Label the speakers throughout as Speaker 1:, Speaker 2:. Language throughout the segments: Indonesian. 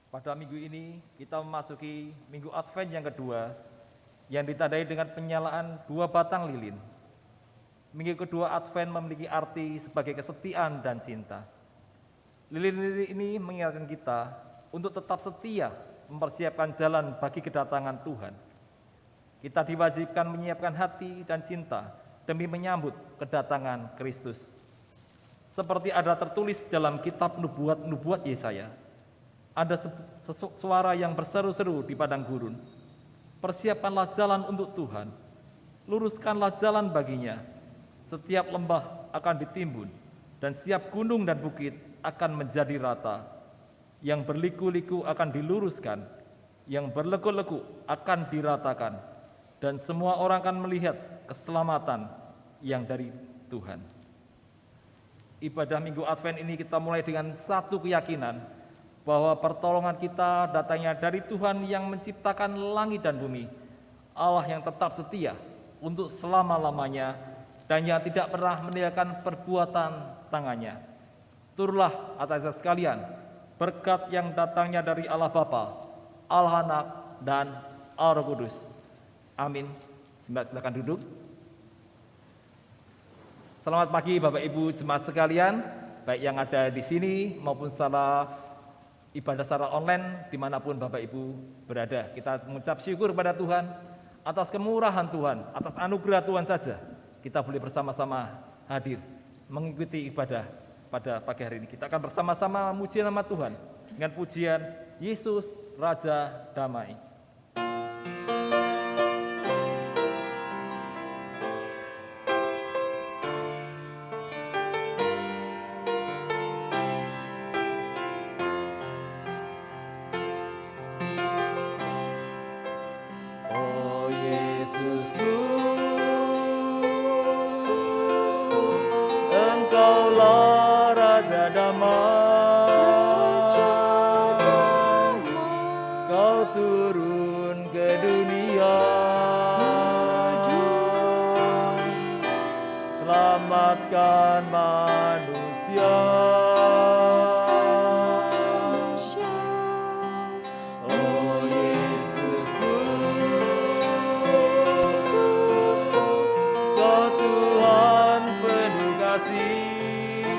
Speaker 1: Pada minggu ini kita memasuki minggu Advent yang kedua yang ditandai dengan penyalaan 2 batang lilin. Minggu kedua Advent memiliki arti sebagai kesetiaan dan cinta. Lilin-lilin ini mengingatkan kita untuk tetap setia mempersiapkan jalan bagi kedatangan Tuhan. Kita diwajibkan menyiapkan hati dan cinta demi menyambut kedatangan Kristus. Seperti ada tertulis dalam kitab nubuat Yesaya, ada suara yang berseru-seru di padang gurun. Persiapkanlah jalan untuk Tuhan, luruskanlah jalan baginya. Setiap lembah akan ditimbun, dan setiap gunung dan bukit akan menjadi rata. Yang berliku-liku akan diluruskan, yang berlekuk-lekuk akan diratakan, dan semua orang akan melihat keselamatan yang dari Tuhan. Ibadah Minggu Advent ini kita mulai dengan satu keyakinan bahwa pertolongan kita datangnya dari Tuhan yang menciptakan langit dan bumi, Allah yang tetap setia untuk selama-lamanya dan yang tidak pernah meninggalkan perbuatan tangannya. Turunlah atas sekalian berkat yang datangnya dari Allah Bapa, Allah Anak, dan Allah Roh Kudus. Amin. Silakan duduk. Selamat pagi Bapak Ibu jemaat sekalian, baik yang ada di sini maupun secara ibadah secara online dimanapun Bapak Ibu berada. Kita mengucap syukur kepada Tuhan atas kemurahan Tuhan, atas anugerah Tuhan saja. Kita boleh bersama-sama hadir mengikuti ibadah pada pagi hari ini. Kita akan bersama-sama memuji nama Tuhan dengan pujian Yesus Raja Damai. Selamatkan manusia. Oh Yesusku, Kau Tuhan penuh kasih,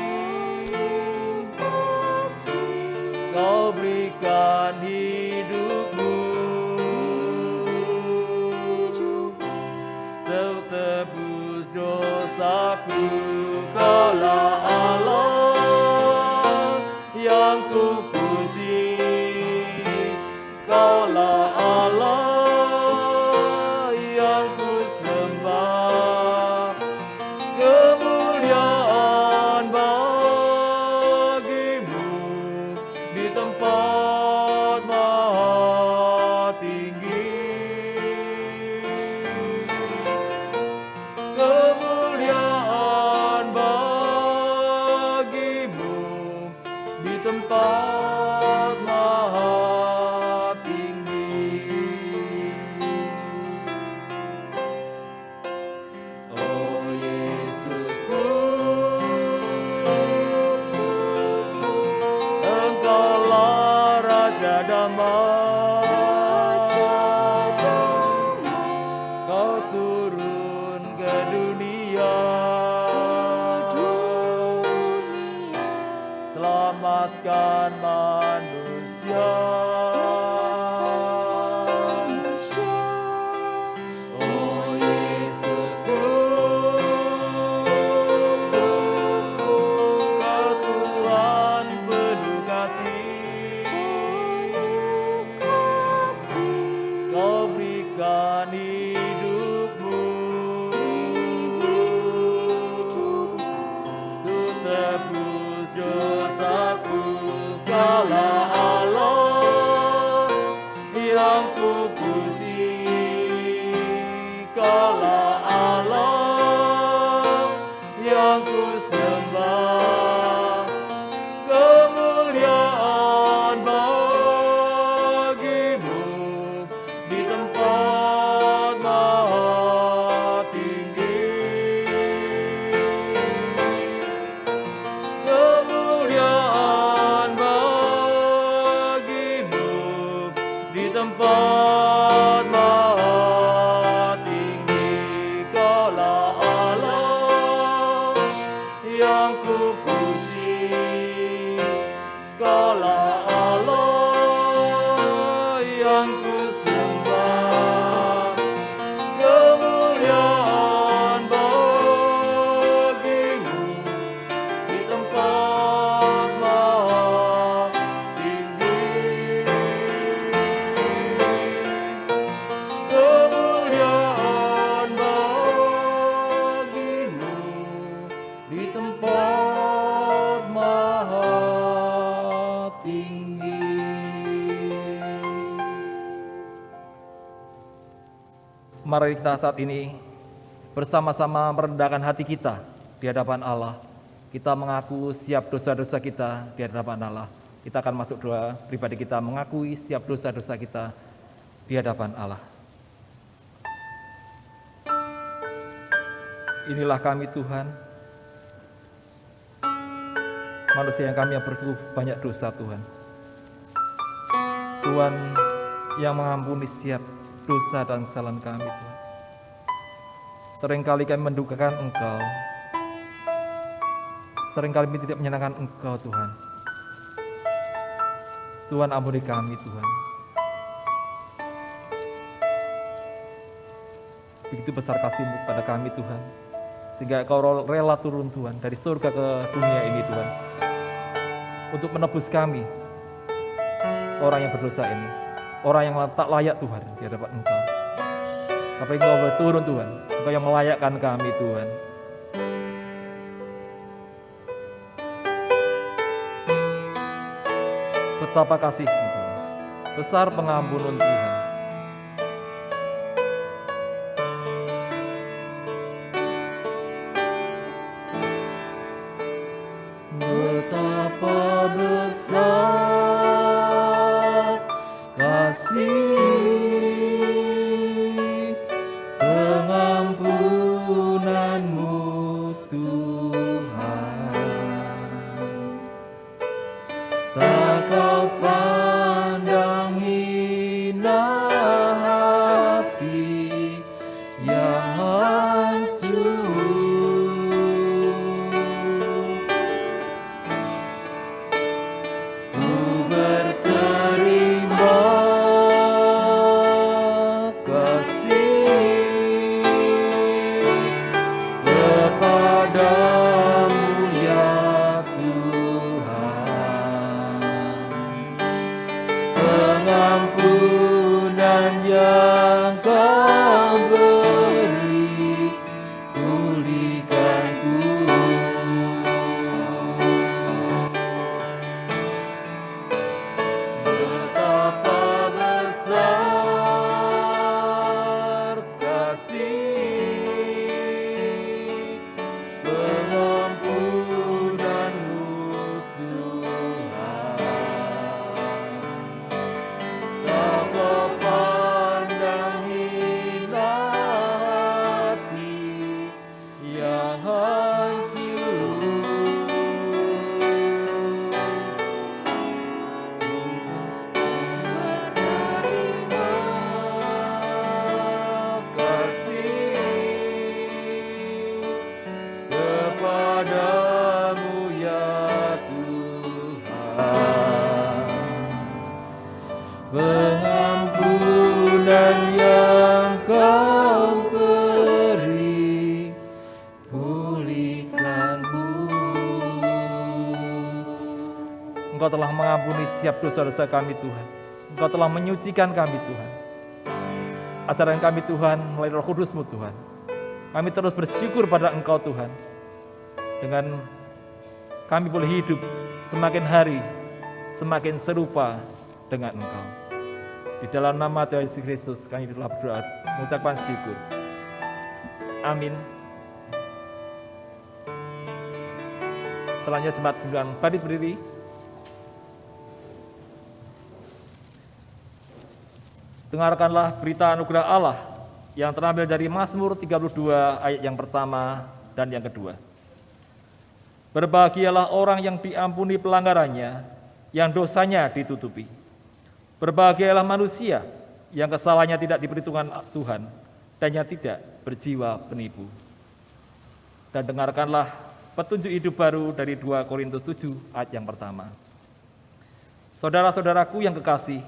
Speaker 1: Kau berikan hidupmu untuk tebus dosaku. Kaulah Allah yang kupuji, Kaulah Allah yang kusembah. Kemuliaan bagimu di tempat maha tinggi. Kemuliaan bagimu di tempat maha tinggi. Oh Yesusku, Engkaulah Raja Damai. Kau turun ke dunia, selamatkan manusia. Oh Yesusku, Kau Tuhan penuh kasih, Kau berikan hidupmu untuk tebus dosaku. Kaulah Allah Allah yang kusembah, kemuliaan bagimu di tempat maha tinggi. Kemuliaan bagimu di tempat maha tinggi. Mari kita saat ini bersama-sama merendahkan hati kita di hadapan Allah. Kita mengaku setiap dosa-dosa kita di hadapan Allah. Kita akan masuk doa pribadi kita, mengakui setiap dosa-dosa kita di hadapan Allah. Inilah kami Tuhan, manusia yang kami yang bersungguh banyak dosa Tuhan. Tuhan yang mengampuni setiap dosa dan kesalahan kami Tuhan. Seringkali kami mendukakan Engkau, seringkali kami tidak menyenangkan Engkau Tuhan. Tuhan ampuni kami Tuhan. Begitu besar kasih-Mu pada kami Tuhan, sehingga Engkau rela turun Tuhan dari surga ke dunia ini Tuhan, untuk menebus kami, orang yang berdosa ini, orang yang tak layak Tuhan di hadapan Engkau. Tapi Engkau boleh turun Tuhan, Engkau yang melayakkan kami Tuhan. Betapa kasih-Mu Tuhan, besar pengampunan Tuhan. Betapa besar kasih pengampunan-Mu Tuhan. Tak Kau pandang hina hati yang hancur. Ku berterima kasih kepadamu ya Tuhan. Pengampunan yang Kau beri, pulihkanku. Betapa besar kasih pengampunan-Mu Tuhan. Tak Kau pandang hina hati yang hancur. Berterima kasih kepadamu ya Tuhan. Pengampunan yang Kau beri, pulihkanku. Engkau telah mengampuni setiap dosa-dosa kami Tuhan. Engkau telah menyucikan kami Tuhan. Ajaran kami Tuhan melalui Roh Kudus-Mu Tuhan. Kami terus bersyukur pada Engkau Tuhan. Dengan kami boleh hidup semakin hari, semakin serupa dengan Engkau. Di dalam nama Tuhan Yesus Kristus kami telah berdoa, mengucapkan syukur. Amin. Selanjutnya jemaat dengan berdiri. Dengarkanlah berita anugerah Allah yang terambil dari Mazmur 32 ayat yang pertama dan yang kedua. Berbahagialah orang yang diampuni pelanggarannya, yang dosanya ditutupi. Berbahagialah manusia yang kesalahannya tidak diperhitungkan Tuhan dan yang tidak berjiwa penipu. Dan dengarkanlah petunjuk hidup baru dari 2 Korintus 7 ayat yang pertama. Saudara-saudaraku yang kekasih,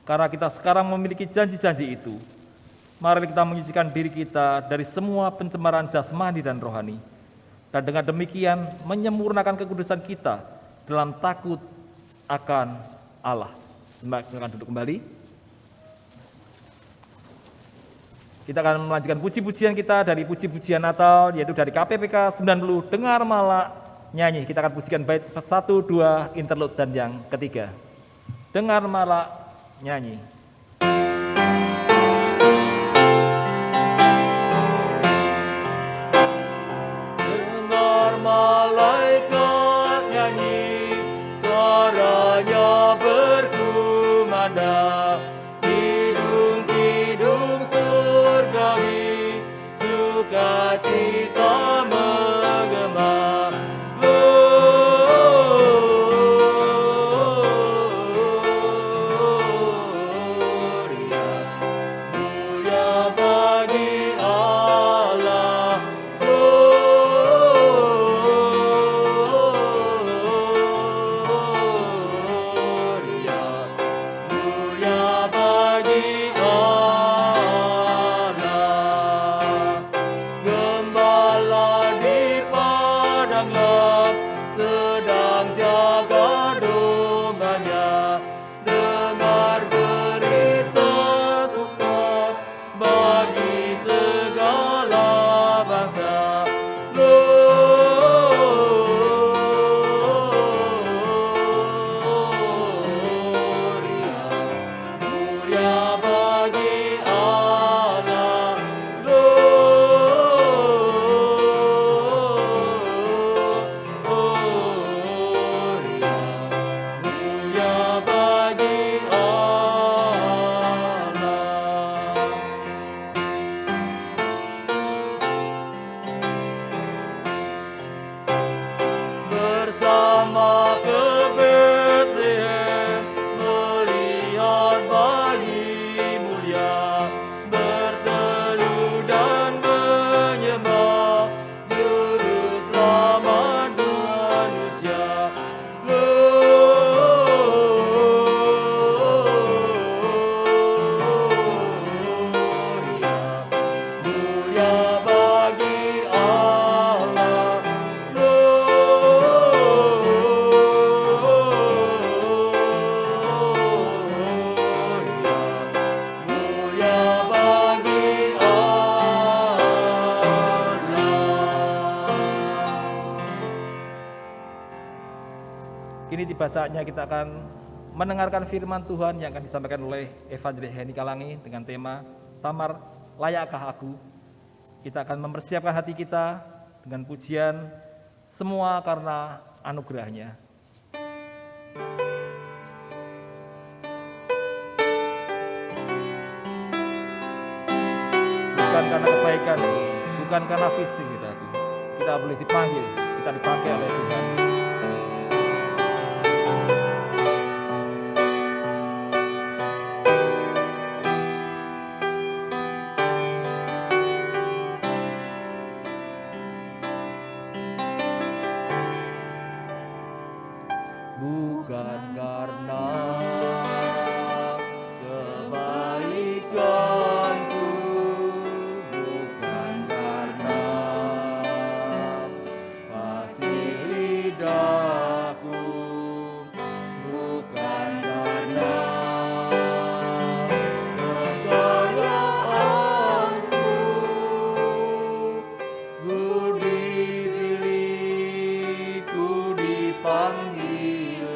Speaker 1: karena kita sekarang memiliki janji-janji itu, mari kita menyucikan diri kita dari semua pencemaran jasmani dan rohani, dan dengan demikian menyempurnakan kekudusan kita dalam takut akan Allah. Silakan duduk kembali. Kita akan melanjutkan puji-pujian kita dari puji-pujian Natal, yaitu dari KPPK 90, Dengar Malak Nyanyi. Kita akan pujikan bait 1, 2, interlude, dan yang ketiga. Dengar Malak Nyanyi. Dengar malaikat nyanyi, suaranya berkumandang. Sukacita menggema, gloria, mulia bagi Allah, gloria, mulia bagi sedang jaga dombanya, dengar berita sukma bagi segala bangsa. Gloria, mulia bagi Allah, bersama ke Betlehem melihat bayi mulia, berteduh dan menyembah Juru Selamat manusia. Gloria, mulia bagi Allah, mulia bagi Allah. Kini tiba saatnya kita akan mendengarkan firman Tuhan yang akan disampaikan oleh Evangelis Heni Kalangi dengan tema Tamar, layakkah aku? Kita akan mempersiapkan hati kita dengan pujian semua karena anugerahnya. Bukan karena kebaikan, bukan karena fisik kita boleh dipanggil, kita dipakai oleh Tuhan. Bukan karena kebaikanku, bukan karena fasih lidahku, bukan karena kekayaanku, ku dipilih, ku dipanggil.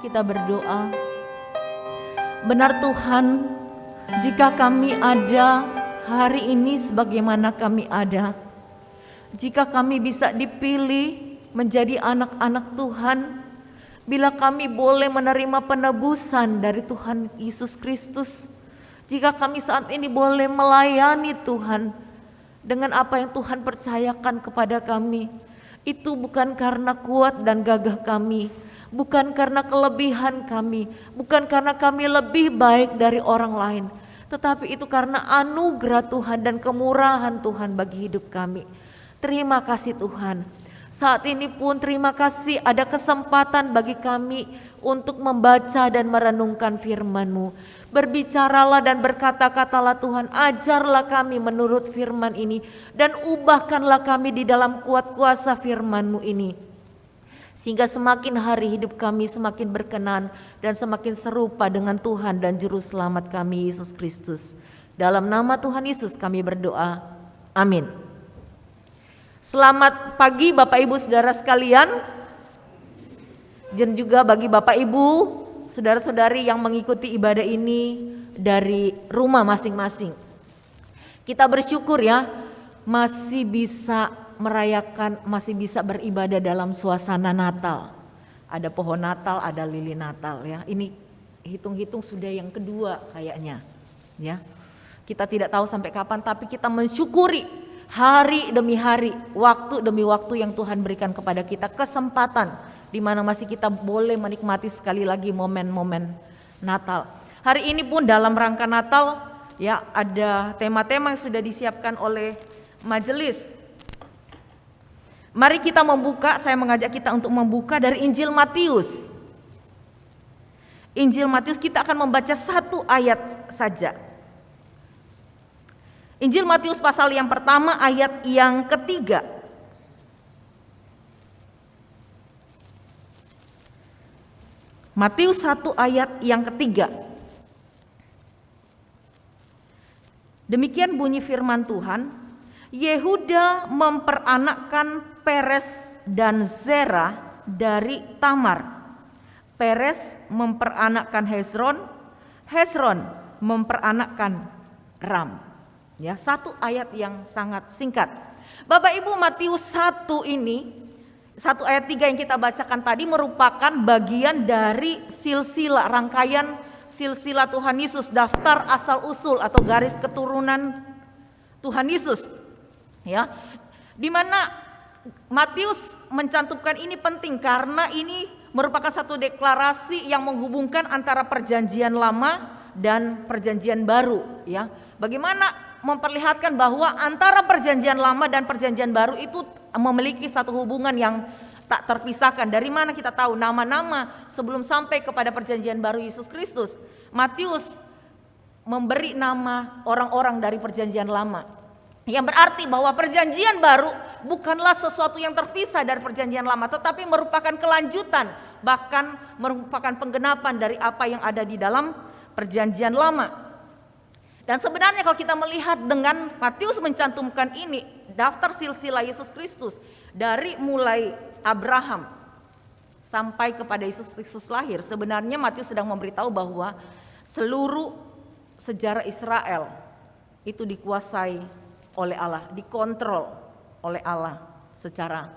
Speaker 2: kita berdoa. Benar Tuhan, jika kami ada hari ini sebagaimana kami ada, jika kami bisa dipilih menjadi anak-anak Tuhan, bila kami boleh menerima penebusan dari Tuhan Yesus Kristus, jika kami saat ini boleh melayani Tuhan dengan apa yang Tuhan percayakan kepada kami, itu bukan karena kuat dan gagah kami, bukan karena kelebihan kami, bukan karena kami lebih baik dari orang lain, tetapi itu karena anugerah Tuhan dan kemurahan Tuhan bagi hidup kami. Terima kasih Tuhan. Saat ini pun terima kasih ada kesempatan bagi kami untuk membaca dan merenungkan firman-Mu. Berbicaralah dan berkata-katalah Tuhan, ajarlah kami menurut firman ini dan ubahkanlah kami di dalam kuat kuasa firman-Mu ini. Sehingga semakin hari hidup kami semakin berkenan dan semakin serupa dengan Tuhan dan Juru Selamat kami Yesus Kristus. Dalam nama Tuhan Yesus kami berdoa. Amin. Selamat pagi Bapak Ibu Saudara sekalian. Dan juga bagi Bapak Ibu saudara-saudari yang mengikuti ibadah ini dari rumah masing-masing. Kita bersyukur ya masih bisa merayakan, masih bisa beribadah dalam suasana Natal. Ada pohon Natal, ada lilin Natal ya. Ini hitung-hitung sudah yang kedua kayaknya ya. Kita tidak tahu sampai kapan, tapi kita mensyukuri hari demi hari, waktu demi waktu yang Tuhan berikan kepada kita, kesempatan di mana masih kita boleh menikmati sekali lagi momen-momen Natal. Hari ini pun dalam rangka Natal ya, ada tema-tema yang sudah disiapkan oleh majelis. Mari kita membuka, saya mengajak kita untuk membuka dari Injil Matius. Injil Matius, kita akan membaca satu ayat saja. Injil Matius pasal yang pertama ayat yang ketiga. Matius 1 ayat yang ketiga. Demikian bunyi firman Tuhan. Yehuda memperanakkan Peres dan Zerah dari Tamar. Peres memperanakkan Hezron, Hezron memperanakkan Ram. Ya, satu ayat yang sangat singkat. Bapak Ibu, Matius 1 ini, 1 ayat 3 yang kita bacakan tadi merupakan bagian dari silsilah, rangkaian silsilah Tuhan Yesus, daftar asal usul atau garis keturunan Tuhan Yesus. Ya, di mana Matius mencantumkan ini penting karena ini merupakan satu deklarasi yang menghubungkan antara perjanjian lama dan perjanjian baru ya. Bagaimana memperlihatkan bahwa antara perjanjian lama dan perjanjian baru itu memiliki satu hubungan yang tak terpisahkan. Dari mana kita tahu nama-nama sebelum sampai kepada perjanjian baru Yesus Kristus? Matius memberi nama orang-orang dari perjanjian lama. Yang berarti bahwa perjanjian baru bukanlah sesuatu yang terpisah dari perjanjian lama, tetapi merupakan kelanjutan, bahkan merupakan penggenapan dari apa yang ada di dalam perjanjian lama. Dan sebenarnya kalau kita melihat dengan Matius mencantumkan ini, daftar silsilah Yesus Kristus dari mulai Abraham sampai kepada Yesus Kristus lahir, sebenarnya Matius sedang memberitahu bahwa seluruh sejarah Israel itu dikuasai oleh Allah, dikontrol oleh Allah secara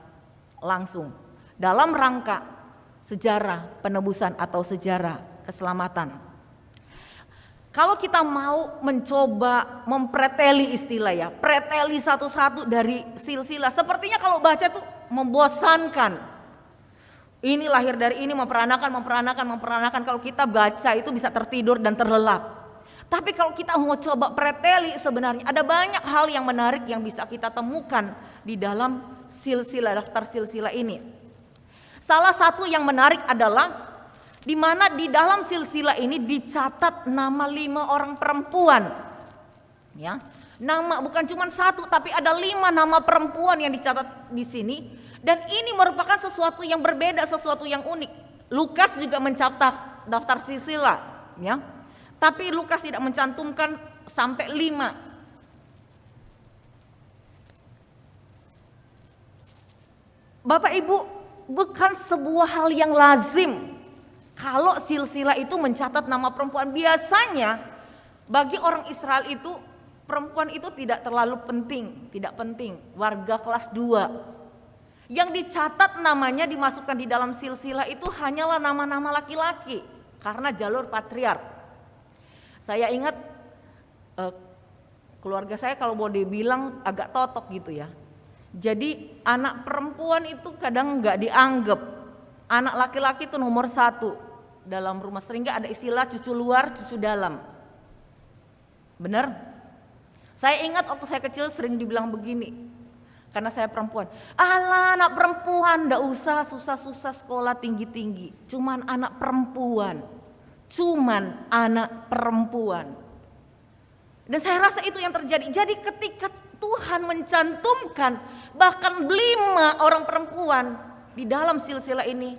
Speaker 2: langsung dalam rangka sejarah penebusan atau sejarah keselamatan. Kalau kita mau mencoba mempreteli istilah ya, preteli satu-satu dari silsilah, sepertinya kalau baca tuh membosankan. Ini lahir dari ini, memperanakan. Kalau kita baca itu bisa tertidur dan terlelap. Tapi kalau kita mau coba preteli, sebenarnya ada banyak hal yang menarik yang bisa kita temukan di dalam silsilah, daftar silsilah ini. Salah satu yang menarik adalah di mana di dalam silsilah ini dicatat nama 5 orang perempuan. Ya, nama bukan cuma satu, tapi ada 5 nama perempuan yang dicatat di sini. Dan ini merupakan sesuatu yang berbeda, sesuatu yang unik. Lukas juga mencatat daftar silsilah, ya. Tapi Lukas tidak mencantumkan sampai 5. Bapak Ibu, bukan sebuah hal yang lazim Kalau silsilah itu mencatat nama perempuan, biasanya bagi orang Israel itu perempuan itu tidak terlalu penting, tidak penting, warga kelas 2. Yang dicatat namanya dimasukkan di dalam silsilah itu hanyalah nama-nama laki-laki karena jalur patriark. Saya ingat keluarga saya kalau boleh dibilang agak totok gitu ya. Jadi anak perempuan itu kadang nggak dianggap, anak laki-laki itu nomor 1 dalam rumah. Sehingga ada istilah cucu luar, cucu dalam. Benar? Saya ingat waktu saya kecil sering dibilang begini, karena saya perempuan. Alah, anak perempuan, ndak usah susah-susah sekolah tinggi-tinggi. Cuman anak perempuan. Cuman anak perempuan. Dan saya rasa itu yang terjadi. Jadi ketika Tuhan mencantumkan bahkan 5 orang perempuan di dalam silsilah ini,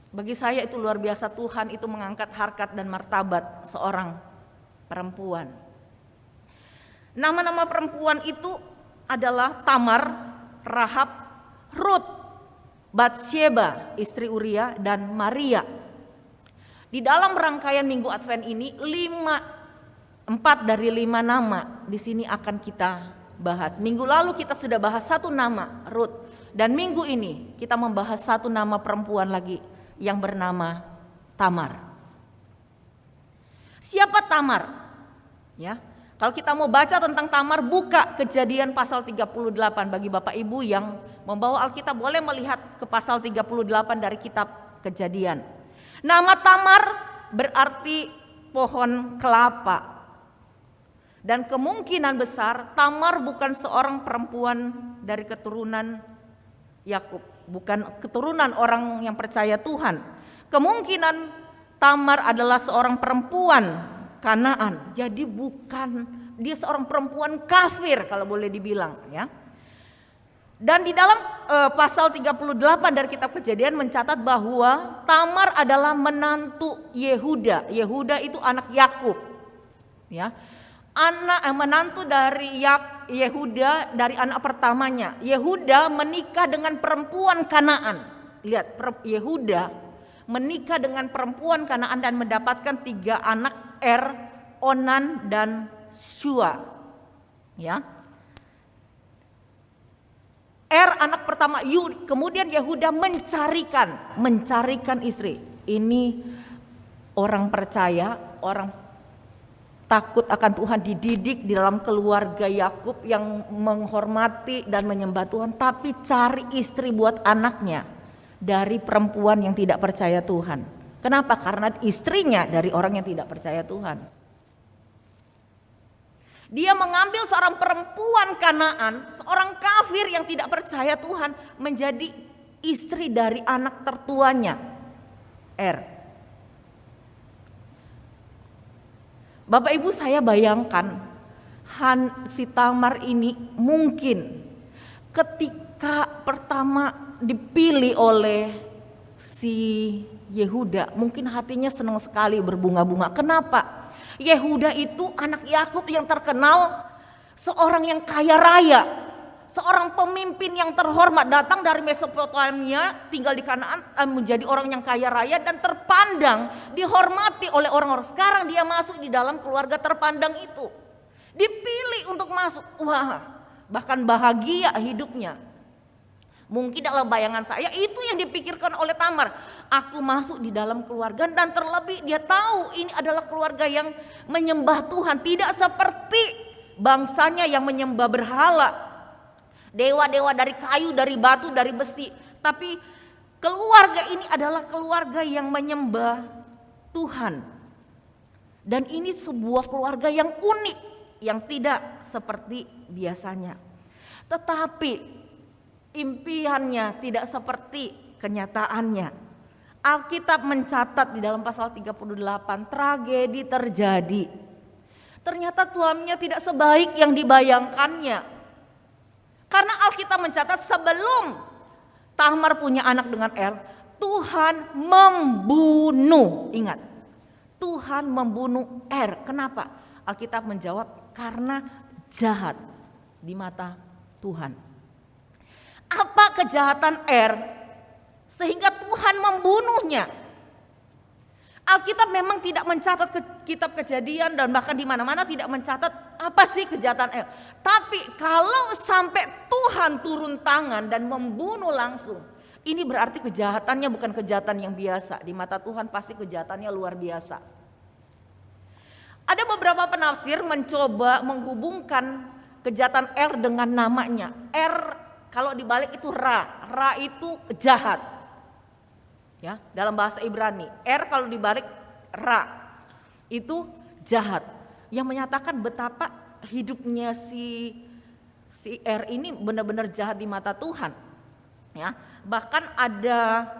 Speaker 2: bagi saya itu luar biasa. Tuhan itu mengangkat harkat dan martabat seorang perempuan. Nama-nama perempuan itu adalah Tamar, Rahab, Ruth, Batsyeba, istri Uria, dan Maria. Di dalam rangkaian Minggu Advent ini 4 dari 5 nama di sini akan kita bahas. Minggu lalu kita sudah bahas 1 nama, Ruth, dan minggu ini kita membahas 1 nama perempuan lagi yang bernama Tamar. Siapa Tamar? Ya, kalau kita mau baca tentang Tamar, buka Kejadian pasal 38. Bagi Bapak Ibu yang membawa Alkitab boleh melihat ke pasal 38 dari kitab Kejadian. Nama Tamar berarti pohon kelapa. Dan kemungkinan besar Tamar bukan seorang perempuan dari keturunan Yakub, bukan keturunan orang yang percaya Tuhan. Kemungkinan Tamar adalah seorang perempuan Kanaan. Jadi bukan, dia seorang perempuan kafir kalau boleh dibilang ya. Dan di dalam pasal 38 dari kitab Kejadian mencatat bahwa Tamar adalah menantu Yehuda. Yehuda itu anak Yakub. Ya. Menantu dari Yehuda dari anak pertamanya. Yehuda menikah dengan perempuan Kanaan. Lihat, Yehuda menikah dengan perempuan Kanaan dan mendapatkan 3 anak, Onan dan Shua. Ya. Anak pertama, kemudian Yehuda mencarikan istri. Ini orang percaya, orang takut akan Tuhan, dididik di dalam keluarga Yakub yang menghormati dan menyembah Tuhan, tapi cari istri buat anaknya dari perempuan yang tidak percaya Tuhan. Kenapa? Karena istrinya dari orang yang tidak percaya Tuhan. Dia mengambil seorang perempuan Kanaan, seorang kafir yang tidak percaya Tuhan, menjadi istri dari anak tertuanya, Bapak Ibu, saya bayangkan si Tamar ini mungkin ketika pertama dipilih oleh si Yehuda, mungkin hatinya senang sekali, berbunga-bunga. Kenapa? Yehuda itu anak Yakub yang terkenal seorang yang kaya raya, seorang pemimpin yang terhormat, datang dari Mesopotamia, tinggal di Kanaan, menjadi orang yang kaya raya dan terpandang, dihormati oleh orang-orang. Sekarang dia masuk di dalam keluarga terpandang itu, dipilih untuk masuk. Wah, bahkan bahagia hidupnya. Mungkin dalam bayangan saya itu yang dipikirkan oleh Tamar. Aku masuk di dalam keluarga, dan terlebih dia tahu ini adalah keluarga yang menyembah Tuhan, tidak seperti bangsanya yang menyembah berhala, dewa-dewa dari kayu, dari batu, dari besi. Tapi keluarga ini adalah keluarga yang menyembah Tuhan. Dan ini sebuah keluarga yang unik, yang tidak seperti biasanya. Tetapi impiannya tidak seperti kenyataannya. Alkitab mencatat di dalam pasal 38, tragedi terjadi. Ternyata suaminya tidak sebaik yang dibayangkannya. Karena Alkitab mencatat sebelum Tamar punya anak dengan Tuhan membunuh. Ingat, Tuhan membunuh Kenapa? Alkitab menjawab, karena jahat di mata Tuhan. Apa kejahatan sehingga Tuhan membunuhnya? Alkitab memang tidak mencatat kitab Kejadian dan bahkan di mana-mana tidak mencatat apa sih kejahatan Er. Tapi kalau sampai Tuhan turun tangan dan membunuh langsung, ini berarti kejahatannya bukan kejahatan yang biasa. Di mata Tuhan pasti kejahatannya luar biasa. Ada beberapa penafsir mencoba menghubungkan kejahatan Er dengan namanya. Er kalau dibalik itu Ra. Ra itu jahat. Ya, dalam bahasa Ibrani, Er kalau dibalik Ra itu jahat. Yang menyatakan betapa hidupnya si Er ini benar-benar jahat di mata Tuhan. Ya, bahkan ada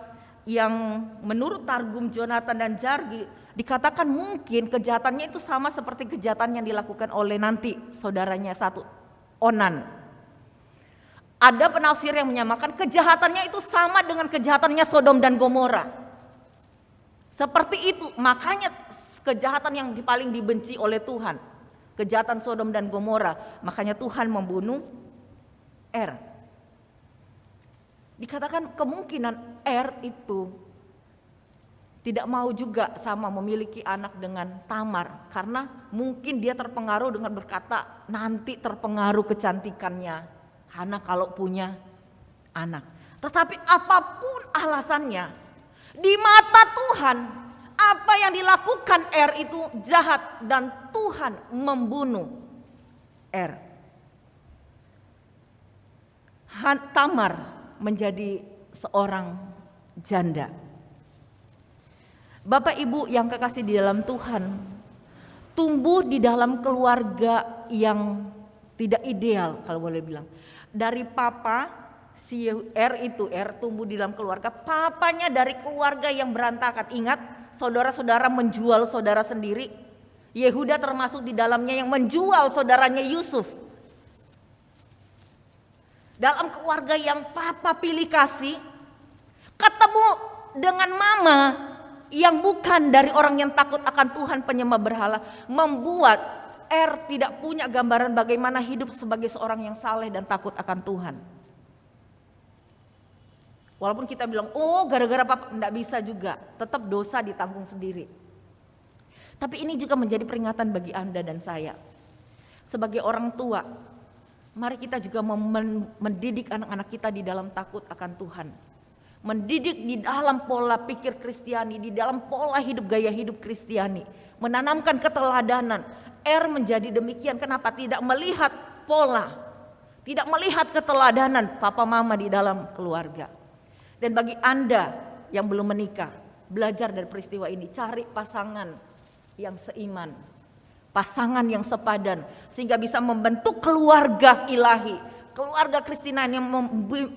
Speaker 2: yang menurut Targum Jonathan dan Jargi dikatakan mungkin kejahatannya itu sama seperti kejahatan yang dilakukan oleh nanti saudaranya satu, Onan. Ada penafsir yang menyamakan kejahatannya itu sama dengan kejahatannya Sodom dan Gomora. Seperti itu, makanya kejahatan yang paling dibenci oleh Tuhan, kejahatan Sodom dan Gomora, makanya Tuhan membunuh Er. Dikatakan kemungkinan Er itu tidak mau juga sama memiliki anak dengan Tamar, karena mungkin dia terpengaruh dengan berkata nanti terpengaruh kecantikannya Hana kalau punya anak. Tetapi apapun alasannya, di mata Tuhan apa yang dilakukan Er itu jahat dan Tuhan membunuh Er. Tamar menjadi seorang janda. Bapak Ibu yang kekasih di dalam Tuhan, tumbuh di dalam keluarga yang tidak ideal kalau boleh bilang. Dari papa si Er tumbuh di dalam keluarga, papanya dari keluarga yang berantakan. Ingat, saudara-saudara menjual saudara sendiri. Yehuda termasuk di dalamnya yang menjual saudaranya Yusuf. Dalam keluarga yang papa pilih kasih, ketemu dengan mama yang bukan dari orang yang takut akan Tuhan, penyembah berhala, membuat Er tidak punya gambaran bagaimana hidup sebagai seorang yang saleh dan takut akan Tuhan. Walaupun kita bilang, oh gara-gara papa, enggak bisa juga, tetap dosa ditanggung sendiri. Tapi ini juga menjadi peringatan bagi Anda dan saya. Sebagai orang tua, mari kita juga mendidik anak-anak kita di dalam takut akan Tuhan. Mendidik di dalam pola pikir Kristiani, di dalam pola hidup, gaya hidup Kristiani. Menanamkan keteladanan. Er menjadi demikian, kenapa? Tidak melihat pola, tidak melihat keteladanan papa mama di dalam keluarga. Dan bagi Anda yang belum menikah, belajar dari peristiwa ini, cari pasangan yang seiman, pasangan yang sepadan, sehingga bisa membentuk keluarga ilahi, keluarga Kristiani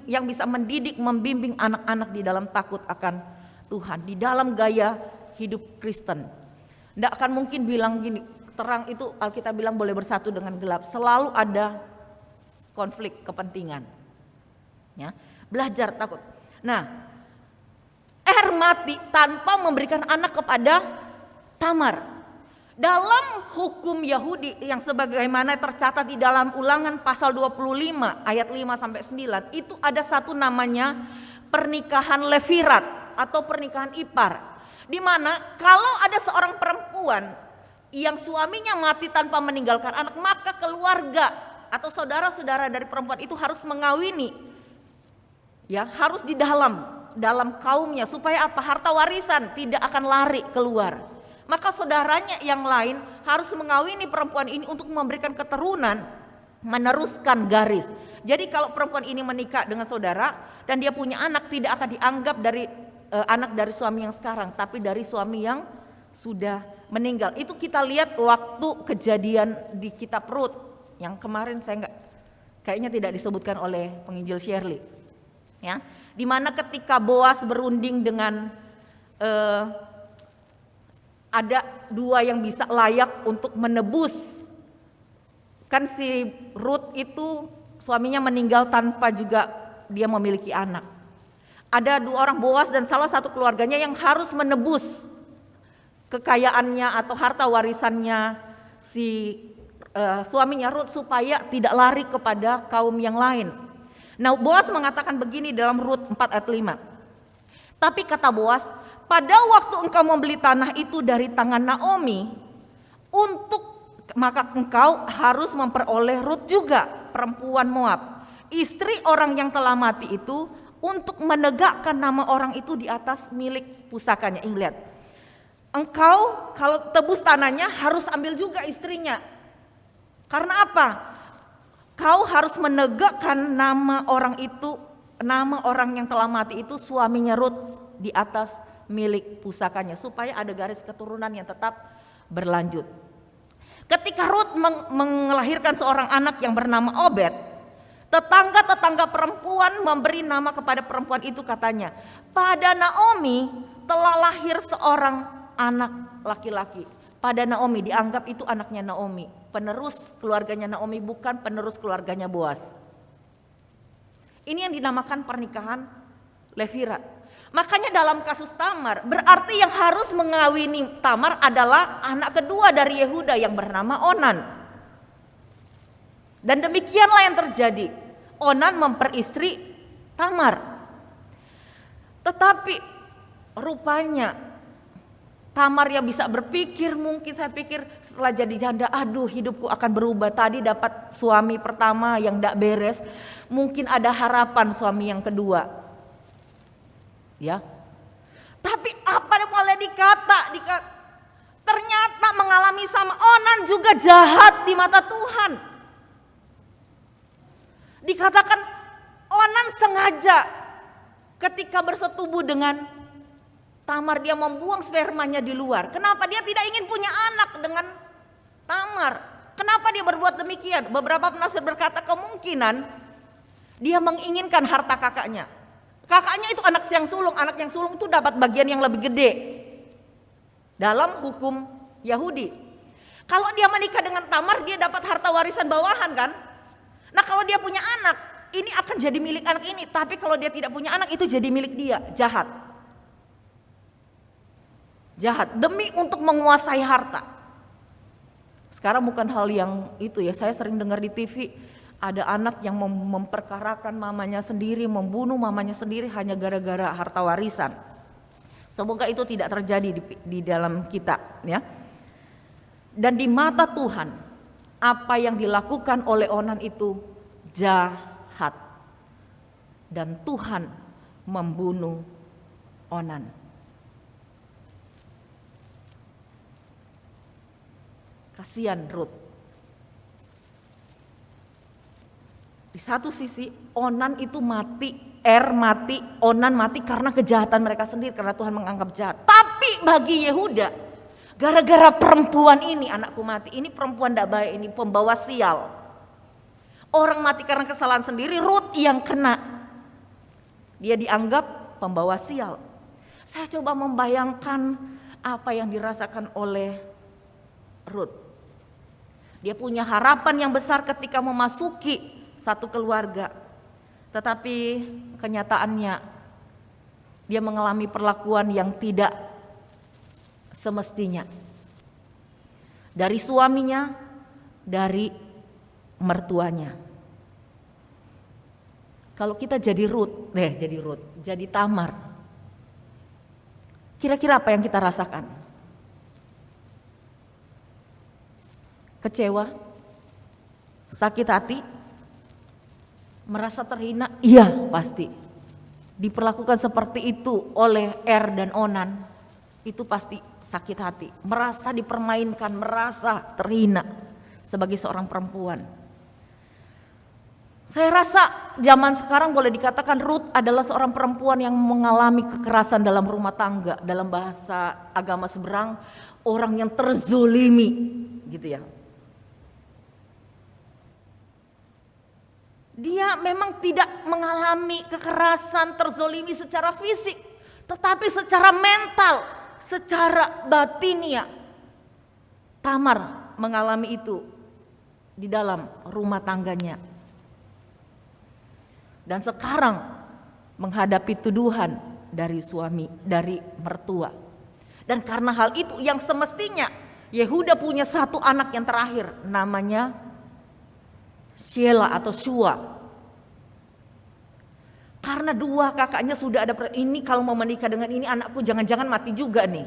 Speaker 2: yang bisa mendidik, membimbing anak-anak di dalam takut akan Tuhan, di dalam gaya hidup Kristen. Tidak akan mungkin bilang gini, terang itu Alkitab bilang boleh bersatu dengan gelap. Selalu ada konflik kepentingan. Ya, belajar takut. Nah, Er mati tanpa memberikan anak kepada Tamar. Dalam hukum Yahudi yang sebagaimana tercatat di dalam Ulangan pasal 25 ayat 5 sampai 9, itu ada satu namanya pernikahan levirat atau pernikahan ipar. Di mana kalau ada seorang perempuan yang suaminya mati tanpa meninggalkan anak, maka keluarga atau saudara-saudara dari perempuan itu harus mengawini, ya harus di dalam kaumnya, supaya apa? Harta warisan tidak akan lari keluar. Maka saudaranya yang lain harus mengawini perempuan ini untuk memberikan keturunan, meneruskan garis. Jadi kalau perempuan ini menikah dengan saudara dan dia punya anak, tidak akan dianggap dari anak dari suami yang sekarang, tapi dari suami yang sudah meninggal. Itu kita lihat waktu kejadian di kitab Rut yang kemarin kayaknya tidak disebutkan oleh penginjil Shirley. Ya, di mana ketika Boas berunding dengan ada dua yang bisa layak untuk menebus. Kan si Rut itu suaminya meninggal tanpa juga dia memiliki anak. Ada dua orang, Boas dan salah satu keluarganya, yang harus menebus kekayaannya atau harta warisannya si suaminya Rut supaya tidak lari kepada kaum yang lain. Nah, Boas mengatakan begini dalam Rut 4 ayat 5. Tapi kata Boas, pada waktu engkau membeli tanah itu dari tangan Naomi, maka engkau harus memperoleh Rut juga, perempuan Moab, istri orang yang telah mati itu, untuk menegakkan nama orang itu di atas milik pusakanya. Ingat, engkau kalau tebus tanahnya harus ambil juga istrinya. Karena apa? Kau harus menegakkan nama orang itu, nama orang yang telah mati itu, suaminya Rut, di atas milik pusakanya, supaya ada garis keturunan yang tetap berlanjut. Ketika Rut melahirkan seorang anak yang bernama Obed, tetangga-tetangga perempuan memberi nama kepada perempuan itu, katanya, pada Naomi telah lahir seorang anak laki-laki. Pada Naomi dianggap itu anaknya Naomi, penerus keluarganya Naomi, bukan penerus keluarganya Boaz. Ini yang dinamakan pernikahan Levirat. Makanya dalam kasus Tamar, berarti yang harus mengawini Tamar adalah anak kedua dari Yehuda yang bernama Onan. Dan demikianlah yang terjadi. Onan memperistri Tamar. Tetapi rupanya Tamar yang bisa berpikir, mungkin saya pikir setelah jadi janda, aduh hidupku akan berubah. Tadi dapat suami pertama yang tidak beres, mungkin ada harapan suami yang kedua. Ya, tapi apa yang boleh dikata, ternyata mengalami sama Onan juga jahat di mata Tuhan. Dikatakan Onan sengaja ketika bersetubuh dengan Tamar, dia membuang spermanya di luar. Kenapa? Dia tidak ingin punya anak dengan Tamar. Kenapa dia berbuat demikian? Beberapa penafsir berkata kemungkinan dia menginginkan harta kakaknya. Kakaknya itu anak yang sulung itu dapat bagian yang lebih gede dalam hukum Yahudi. Kalau dia menikah dengan Tamar, dia dapat harta warisan bawahan kan. Nah kalau dia punya anak, ini akan jadi milik anak ini. Tapi kalau dia tidak punya anak, itu jadi milik dia. Jahat demi untuk menguasai harta. Sekarang bukan hal yang itu ya, saya sering dengar di TV, ada anak yang memperkarakan mamanya sendiri, membunuh mamanya sendiri hanya gara-gara harta warisan. Semoga itu tidak terjadi di dalam kita, ya. Dan di mata Tuhan, apa yang dilakukan oleh Onan itu jahat. Dan Tuhan membunuh Onan. Kasihan Rut. Di satu sisi Onan itu mati, Onan mati karena kejahatan mereka sendiri, karena Tuhan menganggap jahat. Tapi bagi Yehuda, gara-gara perempuan ini anakku mati, ini perempuan tidak baik, ini pembawa sial. Orang mati karena kesalahan sendiri, Rut yang kena. Dia dianggap pembawa sial. Saya coba membayangkan apa yang dirasakan oleh Rut. Dia punya harapan yang besar ketika memasuki satu keluarga, tetapi kenyataannya dia mengalami perlakuan yang tidak semestinya dari suaminya, dari mertuanya. Kalau kita jadi Tamar, kira-kira apa yang kita rasakan? Kecewa, sakit hati, merasa terhina? Iya, pasti. Diperlakukan seperti itu oleh dan Onan, itu pasti sakit hati, merasa dipermainkan, merasa terhina sebagai seorang perempuan. Saya rasa zaman sekarang boleh dikatakan Rut adalah seorang perempuan yang mengalami kekerasan dalam rumah tangga. Dalam bahasa agama seberang, orang yang terzolimi, gitu ya. Dia memang tidak mengalami kekerasan, terzolimi secara fisik, tetapi secara mental, secara batinia. Tamar mengalami itu di dalam rumah tangganya. Dan sekarang menghadapi tuduhan dari suami, dari mertua. Dan karena hal itu yang semestinya Yehuda punya satu anak yang terakhir, namanya Sheila atau Shua. Karena dua kakaknya sudah ada, ini kalau mau menikah dengan ini anakku jangan-jangan mati juga nih.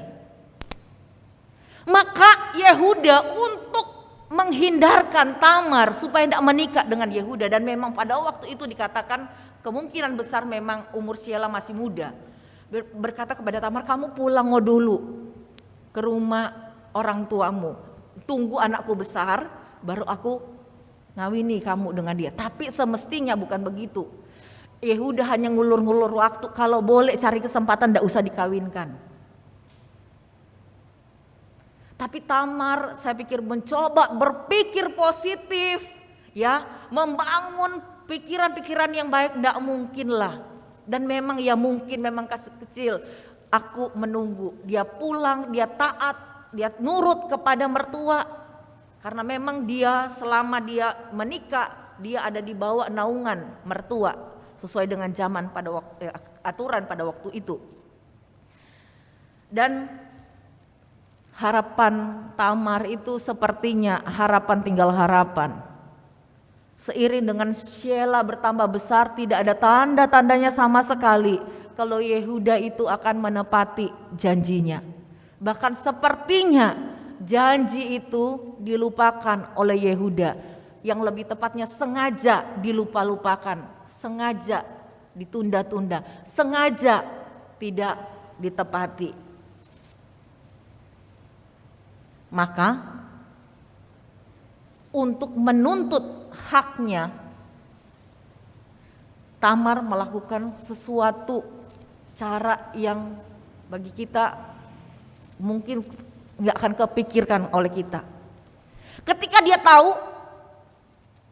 Speaker 2: Maka Yehuda untuk menghindarkan Tamar supaya tidak menikah dengan Yehuda, dan memang pada waktu itu dikatakan kemungkinan besar memang umur Sheila masih muda, berkata kepada Tamar, kamu pulang dulu ke rumah orang tuamu, tunggu anakku besar baru aku ngawini kamu dengan dia. Tapi semestinya bukan begitu. Yehuda hanya ngulur-ngulur waktu, kalau boleh cari kesempatan tidak usah dikawinkan. Tapi Tamar saya pikir mencoba berpikir positif, ya, membangun pikiran-pikiran yang baik. Tidak mungkin lah. Dan memang ya mungkin, memang kecil. Aku menunggu dia pulang, dia taat, dia nurut kepada mertua. Karena memang dia selama dia menikah, dia ada di bawah naungan mertua sesuai dengan zaman pada waktu, aturan pada waktu itu. Dan harapan Tamar itu sepertinya harapan tinggal harapan. Seiring dengan Sheila bertambah besar, tidak ada tanda-tandanya sama sekali kalau Yehuda itu akan menepati janjinya. Bahkan sepertinya janji itu dilupakan oleh Yehuda, yang lebih tepatnya sengaja dilupa-lupakan, sengaja ditunda-tunda, sengaja tidak ditepati. Maka untuk menuntut haknya, Tamar melakukan sesuatu cara yang bagi kita mungkin nggak akan kepikirkan oleh kita. Ketika dia tahu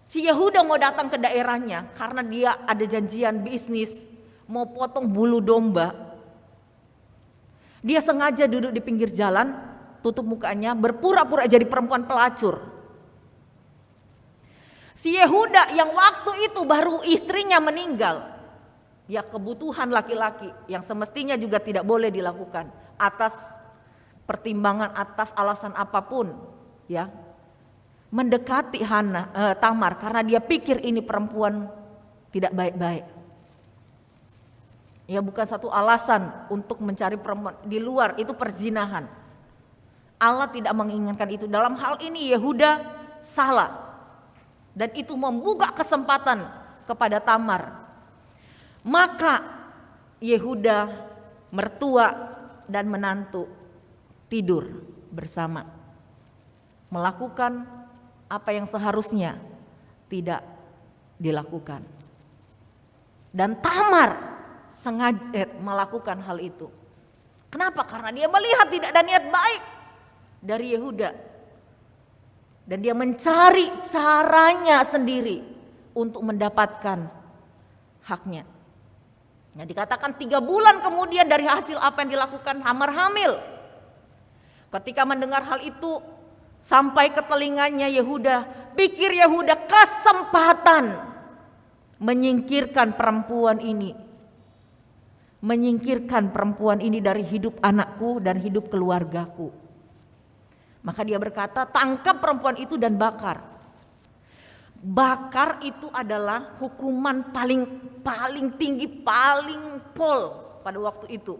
Speaker 2: si Yehuda mau datang ke daerahnya karena dia ada janjian bisnis, mau potong bulu domba, dia sengaja duduk di pinggir jalan, tutup mukanya, berpura-pura jadi perempuan pelacur. Si Yehuda yang waktu itu baru istrinya meninggal, ya kebutuhan laki-laki yang semestinya juga tidak boleh dilakukan atas pertimbangan, atas alasan apapun, ya, mendekati Tamar karena dia pikir ini perempuan tidak baik-baik. Ya bukan satu alasan untuk mencari perempuan di luar, itu perzinahan. Allah tidak menginginkan itu. Dalam hal ini Yehuda salah. Dan itu membuka kesempatan kepada Tamar. Maka Yehuda, mertua dan menantu tidur bersama, melakukan apa yang seharusnya tidak dilakukan. Dan Tamar sengaja melakukan hal itu. Kenapa? Karena dia melihat tidak ada niat baik dari Yehuda. Dan dia mencari caranya sendiri untuk mendapatkan haknya. Nah, dikatakan 3 bulan kemudian dari hasil apa yang dilakukan, Tamar hamil. Ketika mendengar hal itu sampai ke telinganya Yehuda, pikir Yehuda kesempatan menyingkirkan perempuan ini. Menyingkirkan perempuan ini dari hidup anakku dan hidup keluargaku. Maka dia berkata, tangkap perempuan itu dan bakar. Bakar itu adalah hukuman paling tinggi, paling pol pada waktu itu.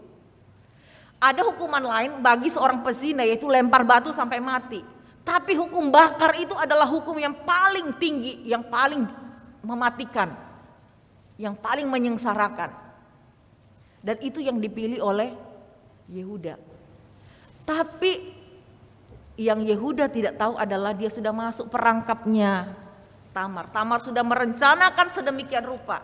Speaker 2: Ada hukuman lain bagi seorang pezina, yaitu lempar batu sampai mati. Tapi hukum bakar itu adalah hukum yang paling tinggi, yang paling mematikan, yang paling menyengsarakan. Dan itu yang dipilih oleh Yehuda. Tapi yang Yehuda tidak tahu adalah dia sudah masuk perangkapnya Tamar. Tamar sudah merencanakan sedemikian rupa.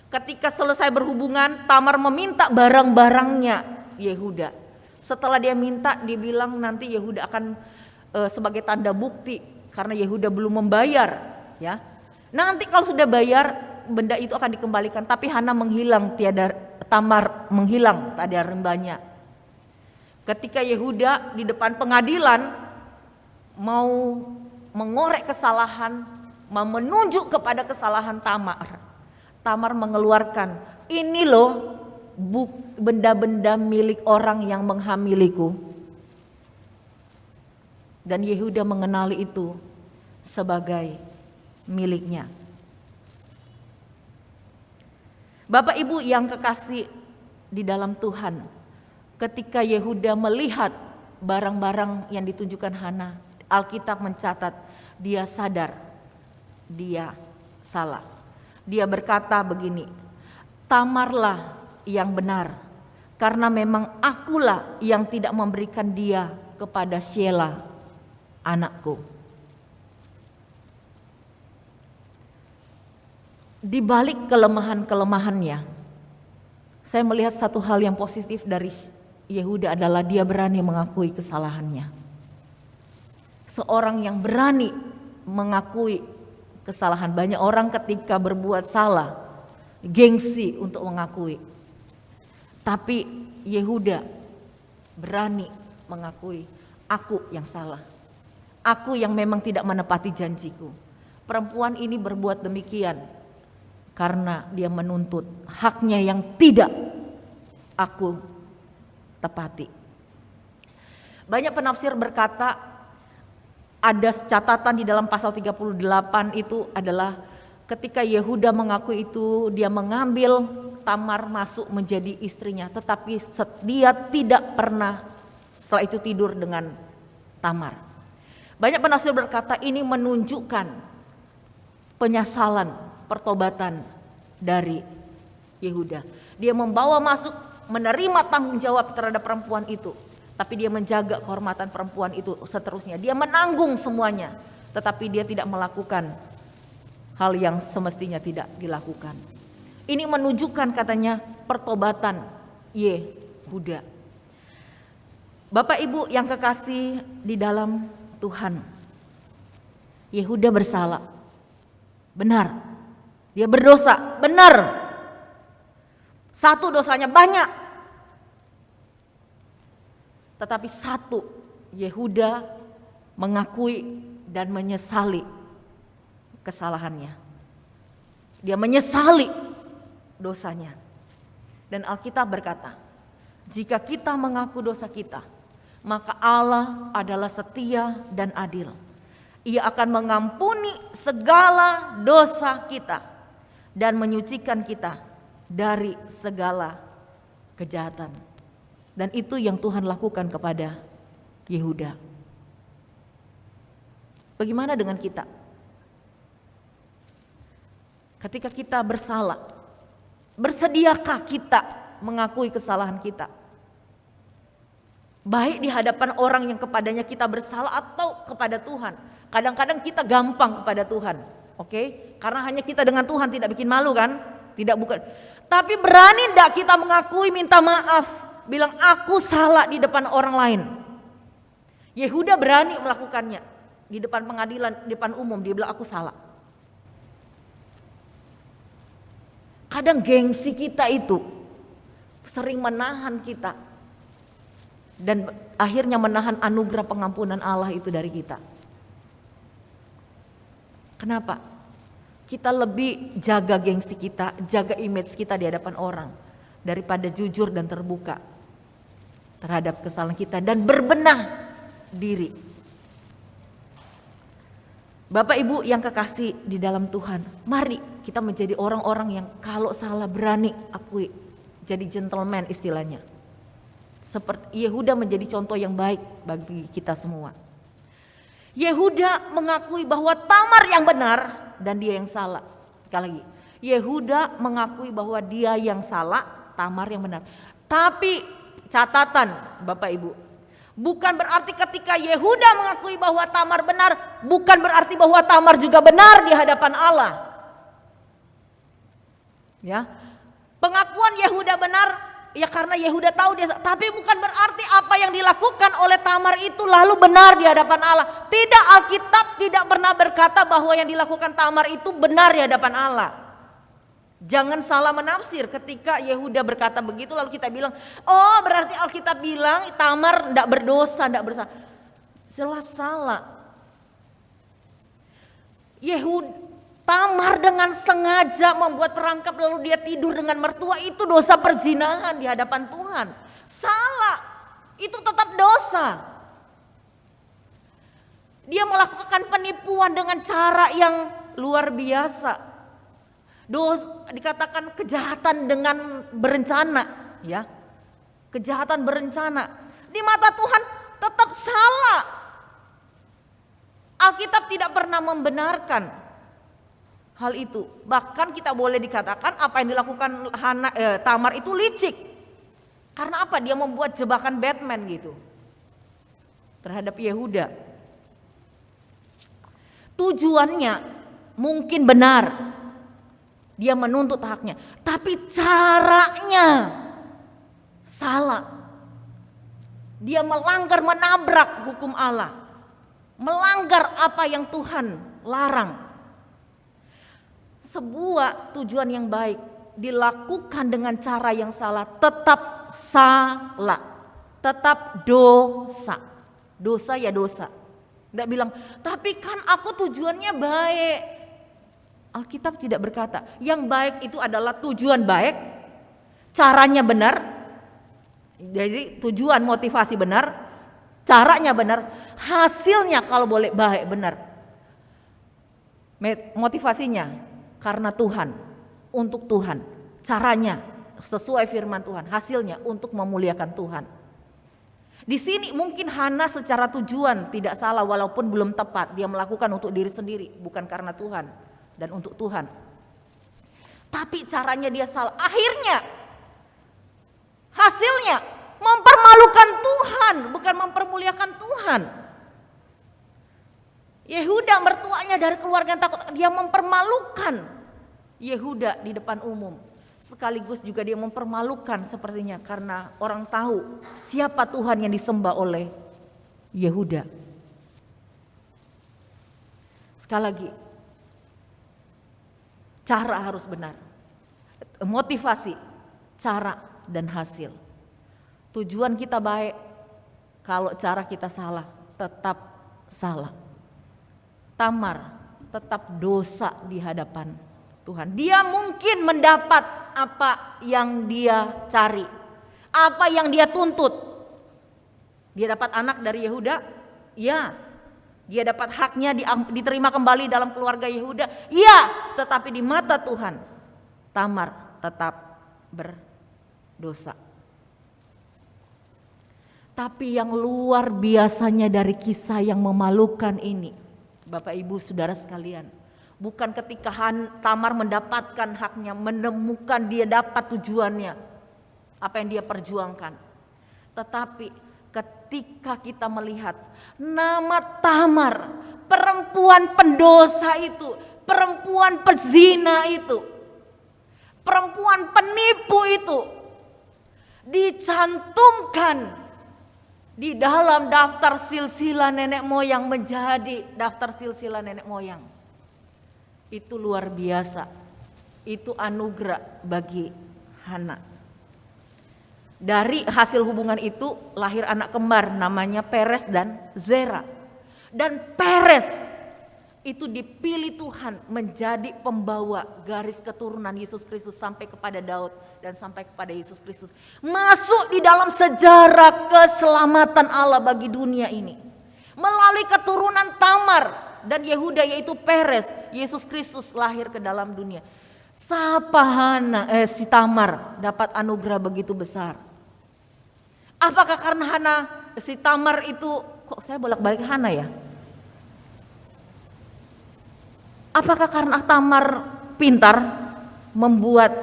Speaker 2: Ketika selesai berhubungan, Tamar meminta barang-barangnya Yehuda. Setelah dia minta, dia bilang nanti Yehuda akan sebagai tanda bukti karena Yehuda belum membayar, ya. Nanti kalau sudah bayar, benda itu akan dikembalikan. Tapi Hana menghilang, Tamar menghilang, tak ada rembanya. Ketika Yehuda di depan pengadilan mau mengorek kesalahan, mau menunjuk kepada kesalahan Tamar, Tamar mengeluarkan, ini loh benda-benda milik orang yang menghamiliku. Dan Yehuda mengenali itu sebagai miliknya. Bapak Ibu yang kekasih di dalam Tuhan, ketika Yehuda melihat barang-barang yang ditunjukkan Hana, Alkitab mencatat dia sadar dia salah. Dia berkata begini, Tamarlah yang benar, karena memang akulah yang tidak memberikan dia kepada Shelah anakku. Di balik kelemahan-kelemahannya, saya melihat satu hal yang positif dari Yehuda adalah dia berani mengakui kesalahannya. Seorang yang berani mengakui kesalahan. Banyak orang ketika berbuat salah, gengsi untuk mengakui. Tapi Yehuda berani mengakui, aku yang salah. Aku yang memang tidak menepati janjiku. Perempuan ini berbuat demikian karena dia menuntut haknya yang tidak aku tepati. Banyak penafsir berkata ada catatan di dalam pasal 38 itu adalah ketika Yehuda mengaku itu, dia mengambil Tamar masuk menjadi istrinya, tetapi dia tidak pernah setelah itu tidur dengan Tamar. Banyak penafsir berkata ini menunjukkan penyesalan, pertobatan dari Yehuda. Dia membawa masuk, menerima tanggung jawab terhadap perempuan itu, tapi dia menjaga kehormatan perempuan itu seterusnya. Dia menanggung semuanya, tetapi dia tidak melakukan hal yang semestinya tidak dilakukan. Ini menunjukkan katanya pertobatan Yehuda. Bapak Ibu yang kekasih di dalam Tuhan, Yehuda bersalah, benar. Dia berdosa, benar. Satu, dosanya banyak. Tetapi satu, Yehuda mengakui dan menyesali kesalahannya. Dia menyesali dosanya. Dan Alkitab berkata, jika kita mengaku dosa kita, maka Allah adalah setia dan adil. Ia akan mengampuni segala dosa kita dan menyucikan kita dari segala kejahatan. Dan itu yang Tuhan lakukan kepada Yehuda. Bagaimana dengan kita? Ketika kita bersalah, bersediakah kita mengakui kesalahan kita? Baik di hadapan orang yang kepadanya kita bersalah atau kepada Tuhan. Kadang-kadang kita gampang kepada Tuhan, oke? Karena hanya kita dengan Tuhan, tidak bikin malu kan? Tidak, bukan. Tapi berani enggak kita mengakui, minta maaf, bilang aku salah di depan orang lain? Yehuda berani melakukannya di depan pengadilan, di depan umum, dia bilang aku salah. Kadang gengsi kita itu sering menahan kita dan akhirnya menahan anugerah pengampunan Allah itu dari kita. Kenapa? Kita lebih jaga gengsi kita, jaga image kita di hadapan orang daripada jujur dan terbuka terhadap kesalahan kita dan berbenah diri. Bapak Ibu yang kekasih di dalam Tuhan, mari kita menjadi orang-orang yang kalau salah berani akui, jadi gentleman istilahnya. Seperti Yehuda menjadi contoh yang baik bagi kita semua. Yehuda mengakui bahwa Tamar yang benar dan dia yang salah. Sekali lagi, Yehuda mengakui bahwa dia yang salah, Tamar yang benar. Tapi catatan Bapak Ibu, bukan berarti ketika Yehuda mengakui bahwa Tamar benar, bukan berarti bahwa Tamar juga benar di hadapan Allah. Ya, pengakuan Yehuda benar ya karena Yehuda tahu dia, tapi bukan berarti apa yang dilakukan oleh Tamar itu lalu benar di hadapan Allah. Tidak, Alkitab tidak pernah berkata bahwa yang dilakukan Tamar itu benar di hadapan Allah. Jangan salah menafsir ketika Yehuda berkata begitu lalu kita bilang, oh berarti Alkitab bilang Tamar tidak berdosa, tidak bersalah. Jelas salah. Tamar dengan sengaja membuat perangkap lalu dia tidur dengan mertua, itu dosa perzinahan di hadapan Tuhan. Salah, itu tetap dosa. Dia melakukan penipuan dengan cara yang luar biasa. Dikatakan kejahatan dengan berencana, ya. Kejahatan berencana. Di mata Tuhan tetap salah. Alkitab tidak pernah membenarkan hal itu. Bahkan kita boleh dikatakan apa yang dilakukan Tamar itu licik. Karena apa? Dia membuat jebakan Batman gitu terhadap Yehuda. Tujuannya mungkin benar. Dia menuntut haknya, tapi caranya salah. Dia melanggar, menabrak hukum Allah. Melanggar apa yang Tuhan larang. Sebuah tujuan yang baik dilakukan dengan cara yang salah tetap salah. Tetap dosa. Dosa ya dosa. Tidak bilang, tapi kan aku tujuannya baik. Alkitab tidak berkata, yang baik itu adalah tujuan baik, caranya benar. Jadi tujuan motivasi benar, caranya benar, hasilnya kalau boleh baik benar. Motivasinya karena Tuhan, untuk Tuhan, caranya sesuai firman Tuhan, hasilnya untuk memuliakan Tuhan. Di sini mungkin Hana secara tujuan tidak salah walaupun belum tepat, dia melakukan untuk diri sendiri, bukan karena Tuhan dan untuk Tuhan. Tapi caranya dia salah. Akhirnya hasilnya mempermalukan Tuhan, bukan mempermuliakan Tuhan. Yehuda mertuanya dari keluarga yang takut, dia mempermalukan Yehuda di depan umum. Sekaligus juga dia mempermalukan sepertinya karena orang tahu siapa Tuhan yang disembah oleh Yehuda. Sekali lagi, cara harus benar. Motivasi, cara dan hasil. Tujuan kita baik, kalau cara kita salah, tetap salah. Tamar tetap dosa di hadapan Tuhan. Dia mungkin mendapat apa yang dia cari, apa yang dia tuntut. Dia dapat anak dari Yehuda, ya. Dia dapat haknya diterima kembali dalam keluarga Yehuda, ya. Tetapi di mata Tuhan, Tamar tetap berdosa. Tapi yang luar biasanya dari kisah yang memalukan ini, Bapak Ibu Saudara sekalian, bukan ketika Tamar mendapatkan haknya, menemukan dia dapat tujuannya, apa yang dia perjuangkan. Tetapi ketika kita melihat nama Tamar, perempuan pendosa itu, perempuan pezina itu, perempuan penipu itu, dicantumkan di dalam daftar silsilah nenek moyang, menjadi daftar silsilah nenek moyang. Itu luar biasa. Itu anugerah bagi Hana. Dari hasil hubungan itu lahir anak kembar namanya Peres dan Zera. Dan Peres itu dipilih Tuhan menjadi pembawa garis keturunan Yesus Kristus sampai kepada Daud dan sampai kepada Yesus Kristus. Masuk di dalam sejarah keselamatan Allah bagi dunia ini. Melalui keturunan Tamar dan Yehuda yaitu Peres, Yesus Kristus lahir ke dalam dunia. Siapa si Tamar dapat anugerah begitu besar? Apakah karena si Tamar itu, kok saya bolak-balik Hana ya? Apakah karena Tamar pintar membuat,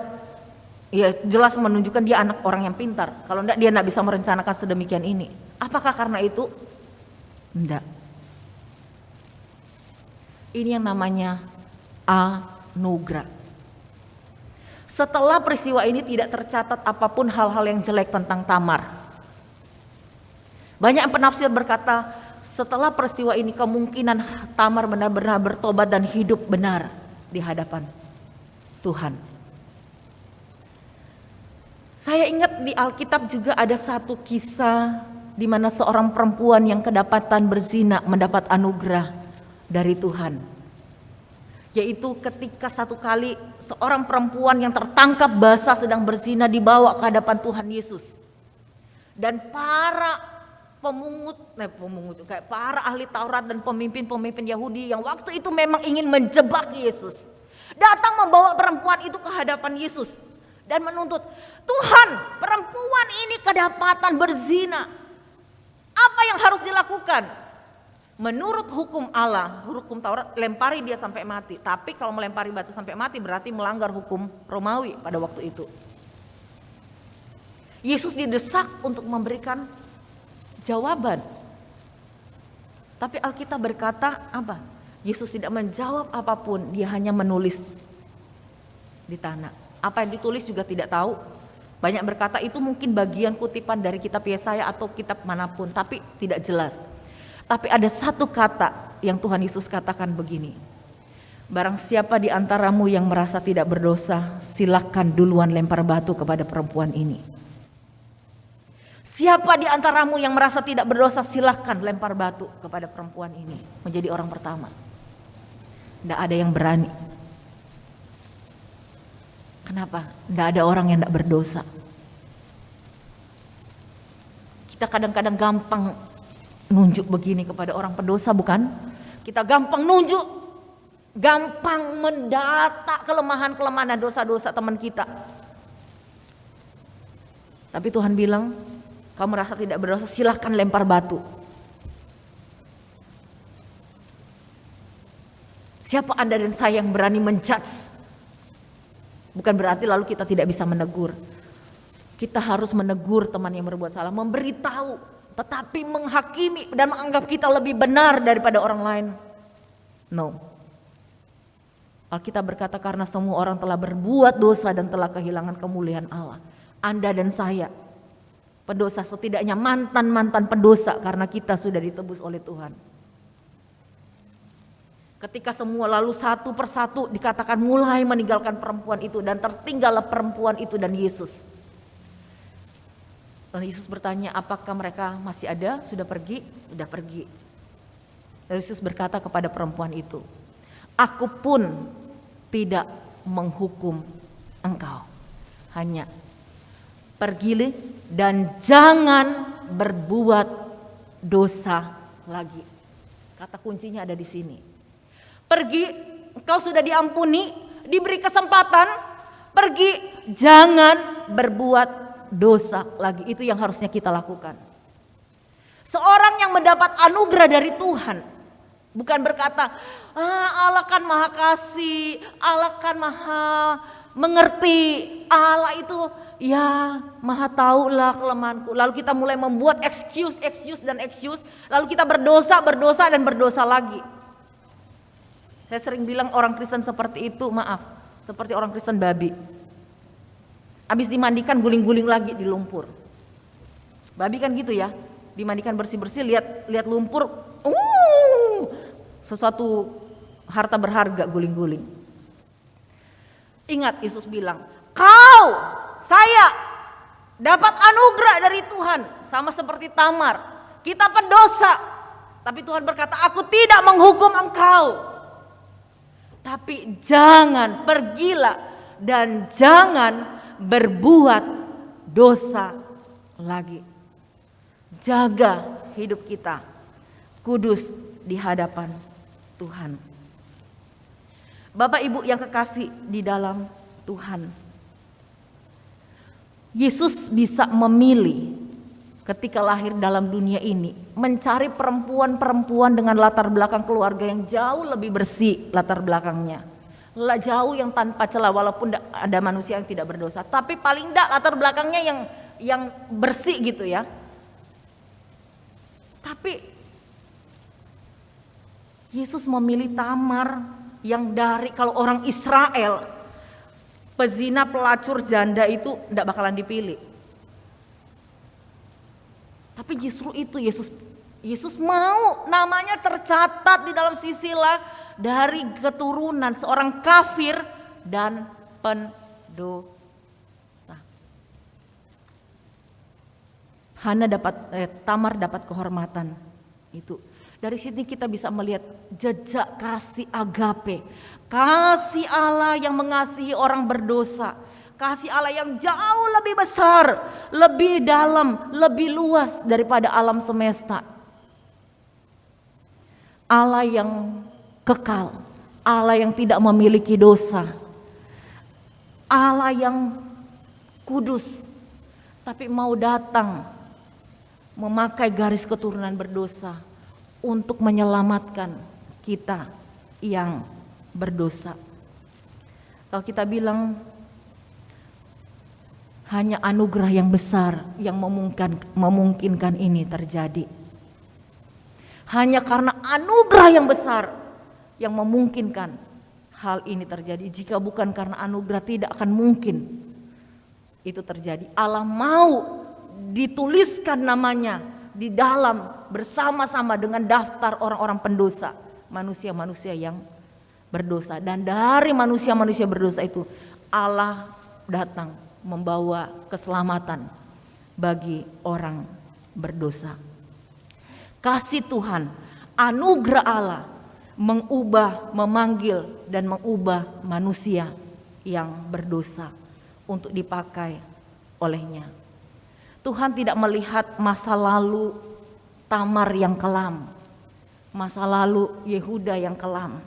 Speaker 2: ya jelas menunjukkan dia anak orang yang pintar. Kalau enggak dia enggak bisa merencanakan sedemikian ini. Apakah karena itu? Enggak. Ini yang namanya anugerah. Setelah peristiwa ini tidak tercatat apapun hal-hal yang jelek tentang Tamar. Banyak penafsir berkata setelah peristiwa ini kemungkinan Tamar benar-benar bertobat dan hidup benar di hadapan Tuhan. Saya ingat di Alkitab juga ada satu kisah di mana seorang perempuan yang kedapatan berzina mendapat anugerah dari Tuhan. Yaitu ketika satu kali seorang perempuan yang tertangkap basah sedang berzina dibawa ke hadapan Tuhan Yesus. Dan para kayak para ahli Taurat dan pemimpin-pemimpin Yahudi yang waktu itu memang ingin menjebak Yesus. Datang membawa perempuan itu ke hadapan Yesus dan menuntut, Tuhan, perempuan ini kedapatan berzina. Apa yang harus dilakukan? Menurut hukum Allah, hukum Taurat, lempari dia sampai mati. Tapi kalau melempari batu sampai mati berarti melanggar hukum Romawi pada waktu itu. Yesus didesak untuk memberikan jawaban. Tapi Alkitab berkata apa? Yesus tidak menjawab apapun, dia hanya menulis di tanah. Apa yang ditulis juga tidak tahu. Banyak berkata itu mungkin bagian kutipan dari kitab Yesaya atau kitab manapun, tapi tidak jelas. Tapi ada satu kata yang Tuhan Yesus katakan begini, barang siapa di antaramu yang merasa tidak berdosa, silakan duluan lempar batu kepada perempuan ini. Siapa di antaramu yang merasa tidak berdosa, silakan lempar batu kepada perempuan ini. Menjadi orang pertama. Tidak ada yang berani. Kenapa? Tidak ada orang yang tidak berdosa. Kita kadang-kadang gampang nunjuk begini kepada orang pendosa, bukan? Kita gampang nunjuk, gampang mendata kelemahan-kelemahan dan dosa-dosa teman kita. Tapi Tuhan bilang, kamu merasa tidak berdosa, silahkan lempar batu. Siapa Anda dan saya yang berani menjudge? Bukan berarti lalu kita tidak bisa menegur. Kita harus menegur teman yang berbuat salah, memberitahu, tetapi menghakimi dan menganggap kita lebih benar daripada orang lain. No. Alkitab berkata karena semua orang telah berbuat dosa dan telah kehilangan kemuliaan Allah. Anda dan saya pendosa, setidaknya mantan-mantan pendosa karena kita sudah ditebus oleh Tuhan. Ketika semua lalu satu persatu dikatakan mulai meninggalkan perempuan itu dan tertinggallah perempuan itu dan Yesus. Lalu Yesus bertanya, apakah mereka masih ada? Sudah pergi? Sudah pergi. Lalu Yesus berkata kepada perempuan itu, aku pun tidak menghukum engkau. Hanya pergilah dan jangan berbuat dosa lagi. Kata kuncinya ada di sini. Pergi, engkau sudah diampuni, diberi kesempatan. Pergi, jangan berbuat dosa lagi. Itu yang harusnya kita lakukan. Seorang yang mendapat anugerah dari Tuhan bukan berkata, Allah kan maha kasih, Allah kan maha mengerti, Allah itu ya maha tahu lah kelemahanku. Lalu kita mulai membuat excuse, lalu kita berdosa dan berdosa lagi. Saya sering bilang orang Kristen seperti itu, maaf, seperti orang Kristen babi. Habis dimandikan guling-guling lagi di lumpur. Babi kan gitu ya, dimandikan bersih-bersih, lihat lumpur, sesuatu harta berharga guling-guling. Ingat Yesus bilang, saya dapat anugerah dari Tuhan, sama seperti Tamar. Kita pendosa, tapi Tuhan berkata, aku tidak menghukum engkau. Tapi jangan, pergilah dan jangan berbuat dosa lagi. Jaga hidup kita kudus di hadapan Tuhan. Bapak Ibu yang kekasih di dalam Tuhan, Yesus bisa memilih ketika lahir dalam dunia ini mencari perempuan-perempuan dengan latar belakang keluarga yang jauh lebih bersih latar belakangnya, jauh yang tanpa celah, walaupun ada manusia yang tidak berdosa, tapi paling tidak latar belakangnya yang bersih gitu ya. Tapi Yesus memilih Tamar yang dari, kalau orang Israel pezina, pelacur, janda itu tidak bakalan dipilih. Tapi justru itu Yesus mau namanya tercatat di dalam sisilah dari keturunan seorang kafir dan pendosa. Tamar dapat kehormatan itu. Dari sini kita bisa melihat jejak kasih agape, kasih Allah yang mengasihi orang berdosa, kasih Allah yang jauh lebih besar, lebih dalam, lebih luas daripada alam semesta. Allah yang kekal, Allah yang tidak memiliki dosa, Allah yang kudus, tapi mau datang memakai garis keturunan berdosa untuk menyelamatkan kita yang berdosa. Kalau kita bilang hanya anugerah yang besar yang memungkinkan ini terjadi. Hanya karena anugerah yang besar yang memungkinkan hal ini terjadi. Jika bukan karena anugerah, tidak akan mungkin itu terjadi. Allah mau dituliskan namanya di dalam bersama-sama dengan daftar orang-orang pendosa, manusia-manusia yang berdosa. Dan dari manusia-manusia berdosa itu Allah datang membawa keselamatan bagi orang berdosa. Kasih Tuhan, anugerah Allah mengubah, memanggil dan mengubah manusia yang berdosa untuk dipakai olehnya. Tuhan tidak melihat masa lalu Tamar yang kelam, masa lalu Yehuda yang kelam.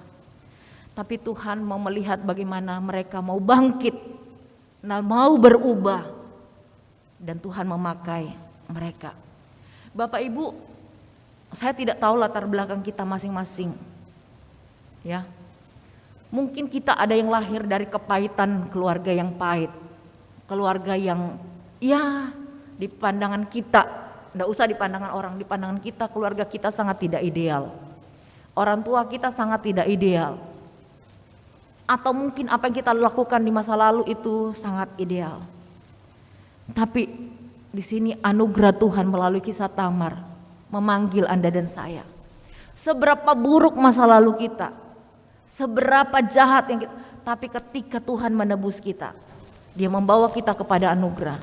Speaker 2: Tapi Tuhan mau melihat bagaimana mereka mau bangkit, mau berubah, dan Tuhan memakai mereka. Bapak Ibu, saya tidak tahu latar belakang kita masing-masing. Ya, mungkin kita ada yang lahir dari kepahitan keluarga yang pahit, keluarga yang ya di pandangan kita, tidak usah di pandangan orang, di pandangan kita keluarga kita sangat tidak ideal, orang tua kita sangat tidak ideal. Atau mungkin apa yang kita lakukan di masa lalu itu sangat ideal. Tapi di sini anugerah Tuhan melalui kisah Tamar memanggil Anda dan saya. Seberapa buruk masa lalu kita, seberapa jahat yang kita, tapi ketika Tuhan menebus kita, Dia membawa kita kepada anugerah.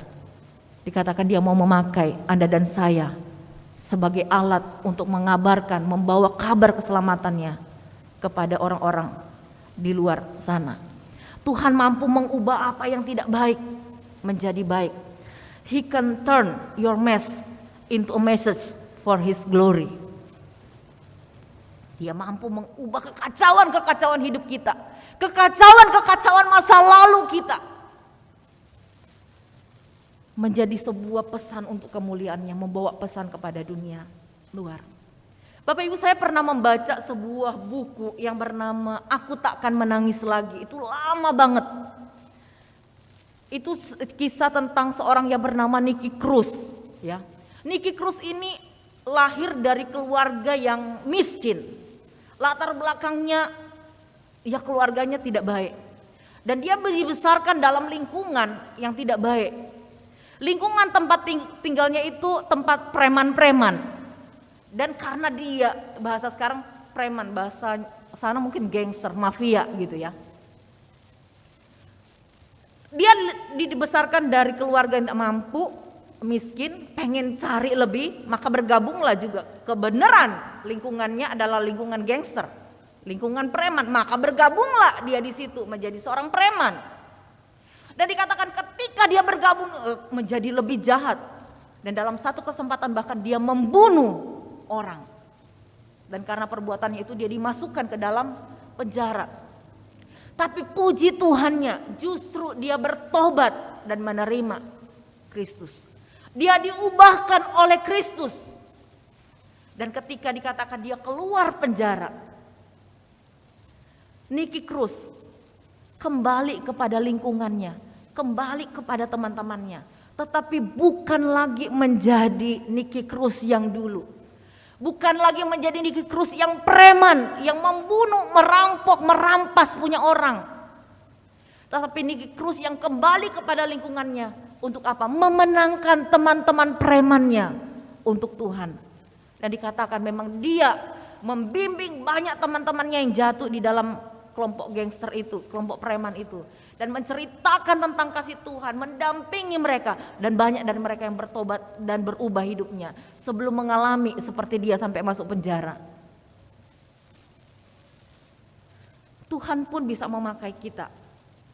Speaker 2: Dikatakan Dia mau memakai Anda dan saya sebagai alat untuk mengabarkan, membawa kabar keselamatannya kepada orang-orang di luar sana. Tuhan mampu mengubah apa yang tidak baik menjadi baik. He can turn your mess into a message for His glory. Dia mampu mengubah kekacauan-kekacauan hidup kita, kekacauan-kekacauan masa lalu kita menjadi sebuah pesan untuk kemuliaan-Nya, membawa pesan kepada dunia luar. Bapak Ibu, saya pernah membaca sebuah buku yang bernama Aku Takkan Menangis Lagi. Itu lama banget. Itu kisah tentang seorang yang bernama Nicky Cruz. Ya, Nicky Cruz ini lahir dari keluarga yang miskin. Latar belakangnya, ya keluarganya tidak baik. Dan dia dibesarkan dalam lingkungan yang tidak baik. Lingkungan tempat tinggalnya itu tempat preman-preman. Dan karena dia, bahasa sekarang preman, bahasa sana mungkin gangster, mafia gitu ya. Dia dibesarkan dari keluarga yang tak mampu, miskin, pengen cari lebih, maka bergabunglah juga. Kebenaran lingkungannya adalah lingkungan gangster, lingkungan preman, maka bergabunglah dia di situ menjadi seorang preman. Dan dikatakan ketika dia bergabung menjadi lebih jahat. Dan dalam satu kesempatan bahkan dia membunuh orang. Dan karena perbuatannya itu dia dimasukkan ke dalam penjara. Tapi puji Tuhannya, justru dia bertobat dan menerima Kristus. Dia diubahkan oleh Kristus. Dan ketika dikatakan dia keluar penjara, Nicky Cruz kembali kepada lingkungannya, kembali kepada teman-temannya. Tetapi bukan lagi menjadi Nicky Cruz yang dulu. Bukan lagi menjadi Nicky Cruz yang preman, yang membunuh, merampok, merampas punya orang. Tetapi Nicky Cruz yang kembali kepada lingkungannya. Untuk apa? Memenangkan teman-teman premannya untuk Tuhan. Dan dikatakan memang dia membimbing banyak teman-temannya yang jatuh di dalam kelompok gangster itu, kelompok preman itu. Dan menceritakan tentang kasih Tuhan, mendampingi mereka. Dan banyak dari mereka yang bertobat dan berubah hidupnya sebelum mengalami seperti dia sampai masuk penjara. Tuhan pun bisa memakai kita.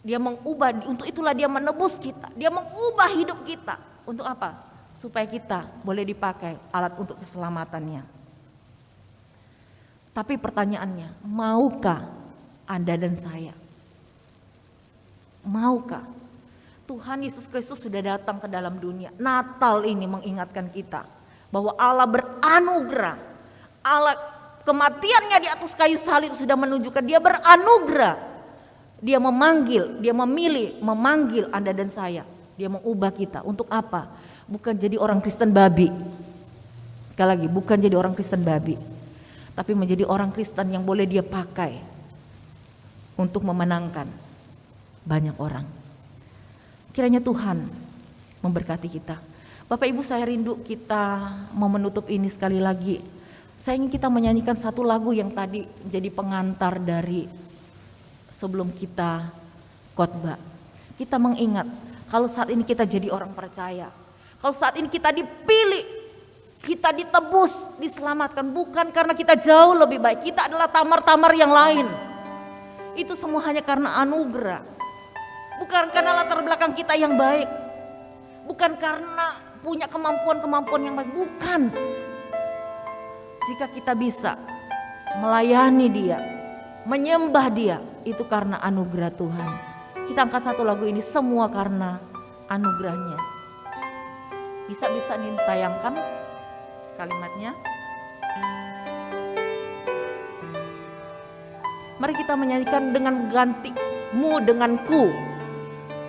Speaker 2: Dia mengubah, untuk itulah dia menebus kita. Dia mengubah hidup kita. Untuk apa? Supaya kita boleh dipakai alat untuk keselamatannya. Tapi pertanyaannya, maukah Anda dan saya. Maukah? Tuhan Yesus Kristus sudah datang ke dalam dunia. Natal ini mengingatkan kita bahwa Allah beranugerah. Allah, kematiannya di atas kayu salib sudah menunjukkan dia beranugerah. Dia memanggil, dia memilih, memanggil Anda dan saya. Dia mengubah kita. Untuk apa? Bukan jadi orang Kristen babi. Sekali lagi, bukan jadi orang Kristen babi. Tapi menjadi orang Kristen yang boleh dia pakai untuk memenangkan banyak orang. Kiranya Tuhan memberkati kita. Bapak Ibu, saya rindu kita mau menutup ini sekali lagi. Saya ingin kita menyanyikan satu lagu yang tadi jadi pengantar dari sebelum kita khotbah. Kita mengingat kalau saat ini kita jadi orang percaya. Kalau saat ini kita dipilih, kita ditebus, diselamatkan bukan karena kita jauh lebih baik. Kita adalah tamar-tamar yang lain. Itu semua hanya karena anugerah. Bukan karena latar belakang kita yang baik. Bukan karena punya kemampuan-kemampuan yang baik. Bukan. Jika kita bisa melayani dia, menyembah dia, itu karena anugerah Tuhan. Kita angkat satu lagu ini, semua karena anugerahnya. Bisa-bisa ditayangkan kalimatnya. Mari kita menyanyikan dengan gantimu denganku,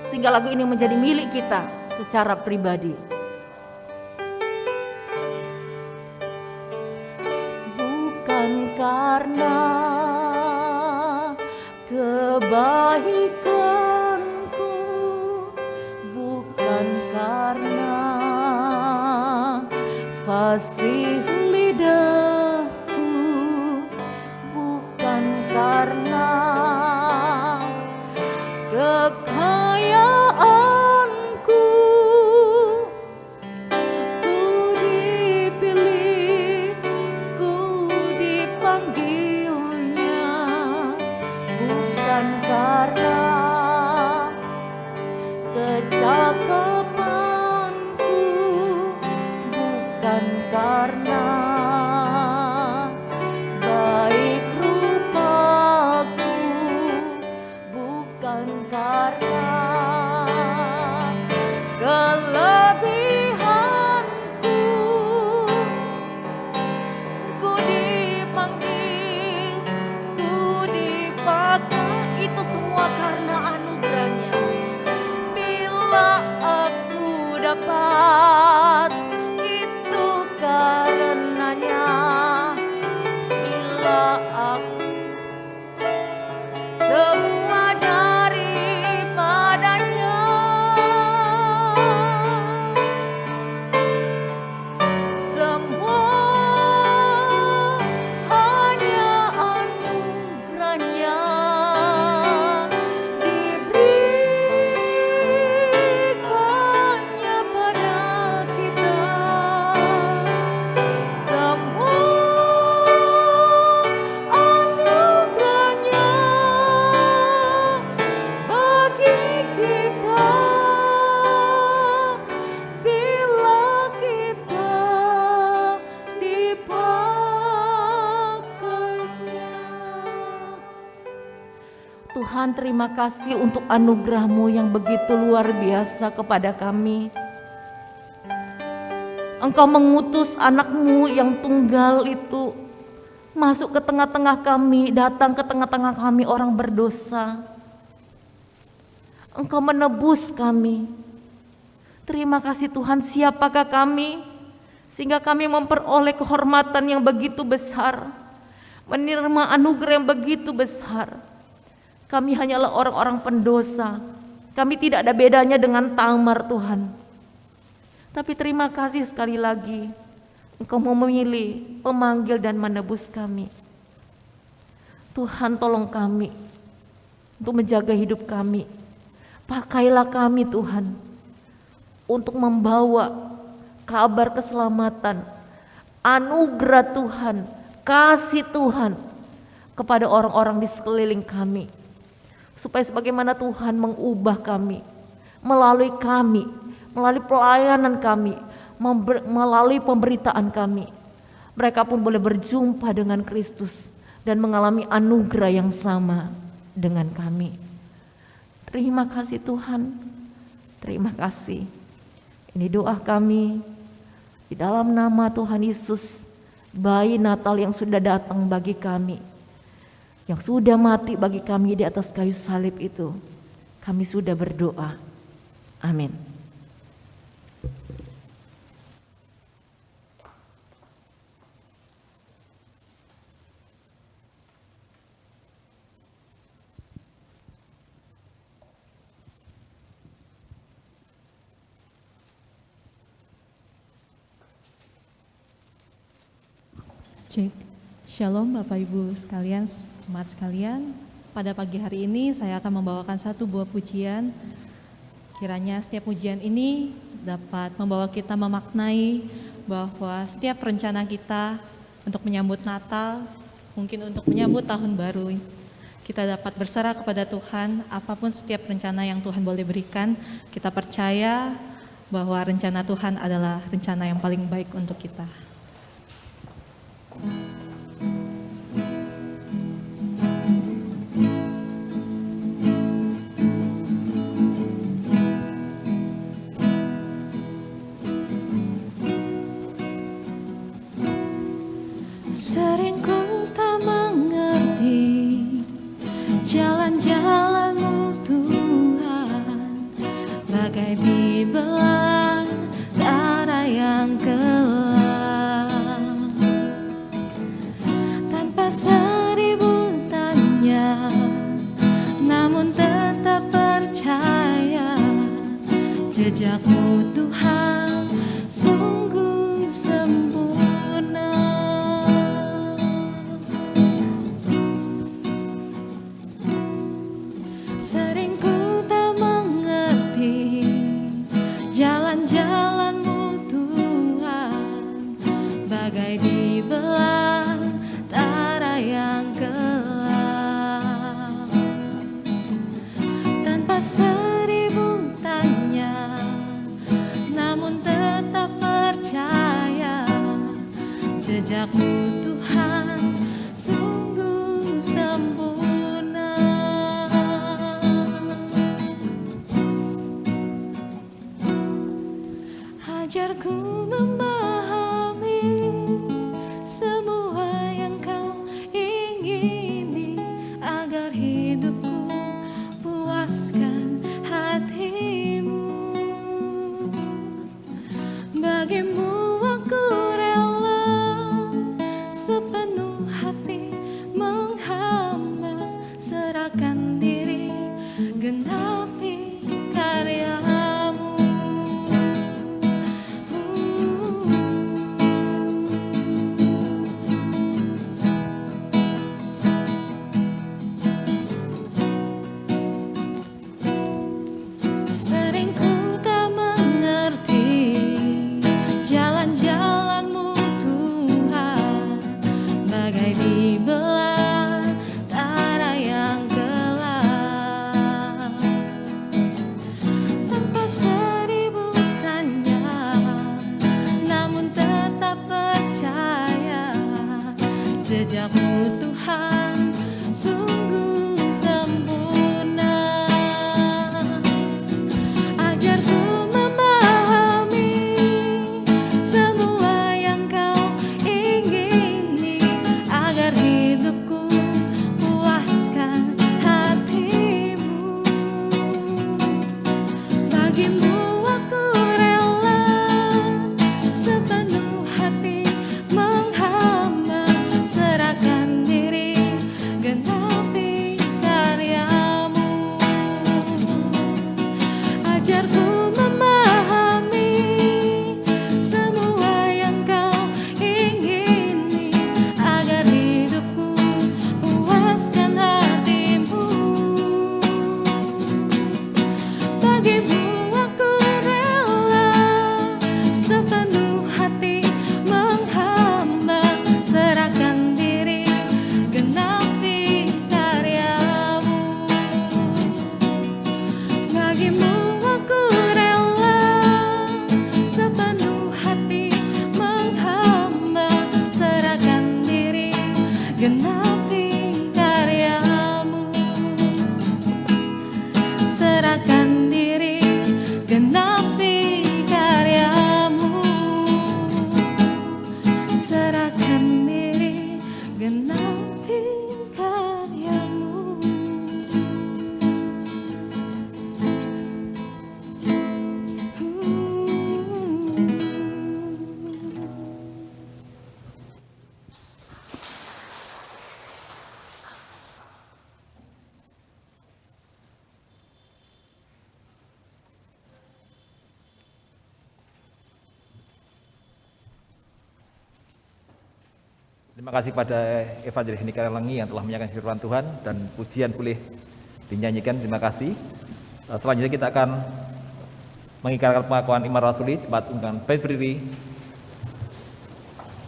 Speaker 2: sehingga lagu ini menjadi milik kita secara pribadi. Bukan karena kebaikanku, bukan karena fasih lidahku, bukan karena kekayaanku, ku dipilih, ku dipanggilnya, bukan karena kecakapanku, bukan karena baik rupaku, bukan karena kelebihanku, ku dipanggil, ku dipakai, itu semua karena anugerahnya. Bila aku dapat, itu karenanya. Bila aku semua daripadanya, semua hanya anugerahnya, diberikannya pada kita. Semua anugerahnya bagi kita, bila kita dipakainya. Tuhan, terima kasih untuk anugerah-Mu yang begitu luar biasa kepada kami. Engkau mengutus anak-Mu yang tunggal itu masuk ke tengah-tengah kami, datang ke tengah-tengah kami orang berdosa. Engkau menebus kami. Terima kasih Tuhan, siapakah kami sehingga kami memperoleh kehormatan yang begitu besar, menerima anugerah yang begitu besar. Kami hanyalah orang-orang pendosa. Kami tidak ada bedanya dengan Tamar, Tuhan. Tapi terima kasih sekali lagi, Engkau mau memilih, memanggil dan menebus kami. Tuhan, tolong kami untuk menjaga hidup kami. Pakailah kami Tuhan untuk membawa kabar keselamatan, anugerah Tuhan, kasih Tuhan kepada orang-orang di sekeliling kami. Supaya sebagaimana Tuhan mengubah kami, melalui pelayanan kami, melalui pemberitaan kami, mereka pun boleh berjumpa dengan Kristus dan mengalami anugerah yang sama. dengan kami. Terima kasih Tuhan, terima kasih. Ini doa kami di dalam nama Tuhan Yesus, bayi Natal yang sudah datang bagi kami, yang sudah mati bagi kami di atas kayu salib itu. Kami sudah berdoa. Amin.
Speaker 3: Cek. Shalom Bapak Ibu sekalian, jemaat sekalian. Pada pagi hari ini saya akan membawakan satu buah pujian. Kiranya setiap pujian ini dapat membawa kita memaknai bahwa setiap rencana kita untuk menyambut Natal, mungkin untuk menyambut tahun baru, kita dapat berserah kepada Tuhan. Apapun setiap rencana yang Tuhan boleh berikan, kita percaya bahwa rencana Tuhan adalah rencana yang paling baik untuk kita.
Speaker 4: Sering ku tak mengerti jalan-jalan-Mu Tuhan, bagai dibelah darah yang kelam. Tanpa seribu tanya, namun tetap percaya, jejak-Mu Tuhan sungguh sempurna. Sering ku tak mengerti jalan-jalan-Mu Tuhan, bagai dibelah darah yang kelam. Tanpa seribu tanya, namun tetap percaya, jejak-Mu Tuhan sungguh sempurna. Ajarku memahami semua yang Kau ingini, agar hidupku puaskan hati-Mu. Bagimu aku rela sepenuh hati menghamba, serahkan diri, genapi karya-Mu. Sering ku tak mengerti jalan-jalan-Mu Tuhan, bagai dibelah darah yang kelam.
Speaker 1: Terima kasih pada Evangelis Henny Karelangi yang telah menyampaikan firman Tuhan dan pujian boleh dinyanyikan. Terima kasih. Selanjutnya kita akan mengikrarkan pengakuan iman rasuli. Cepat undang baik berdiri.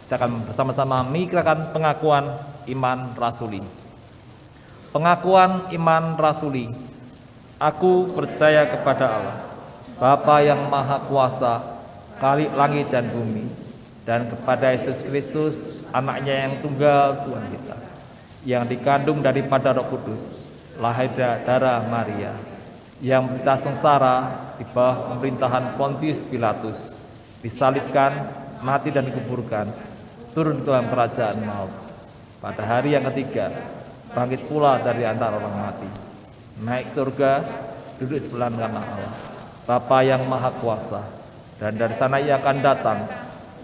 Speaker 1: Kita akan bersama-sama mengikrarkan pengakuan iman rasuli. Pengakuan iman rasuli. Aku percaya kepada Allah, Bapa yang Maha Kuasa, Khalik langit dan bumi, dan kepada Yesus Kristus, Anaknya yang tunggal Tuhan kita, yang dikandung daripada Roh Kudus, lahir darah Maria, yang menderita sengsara di bawah pemerintahan Pontius Pilatus, disalibkan, mati dan dikuburkan, turun ke dalam kerajaan maut. Pada hari yang ketiga, bangkit pula dari antara orang mati, naik surga, duduk sebelah kanan Allah, Bapa yang Maha Kuasa, dan dari sana Ia akan datang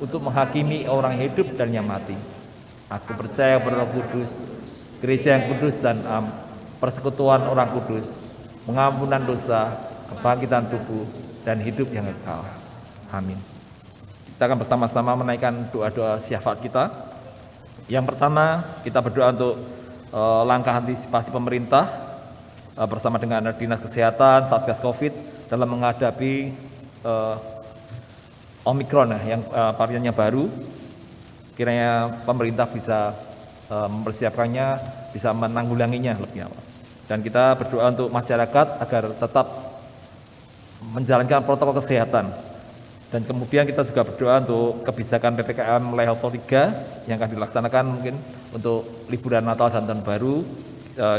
Speaker 1: untuk menghakimi orang hidup dan yang mati. Aku percaya kepada Roh Kudus, gereja yang kudus dan persekutuan orang kudus, pengampunan dosa, kebangkitan tubuh, dan hidup yang kekal. Amin. Kita akan bersama-sama menaikkan doa-doa syafaat kita. Yang pertama, kita berdoa untuk langkah antisipasi pemerintah bersama dengan Dinas Kesehatan, Satgas Covid dalam menghadapi Omikron yang variannya baru. Kiranya pemerintah bisa mempersiapkannya, bisa menanggulanginya lebih awal. Dan kita berdoa untuk masyarakat agar tetap menjalankan protokol kesehatan. Dan kemudian kita juga berdoa untuk kebijakan PPKM level 3 yang akan dilaksanakan mungkin untuk liburan Natal dan Tahun Baru,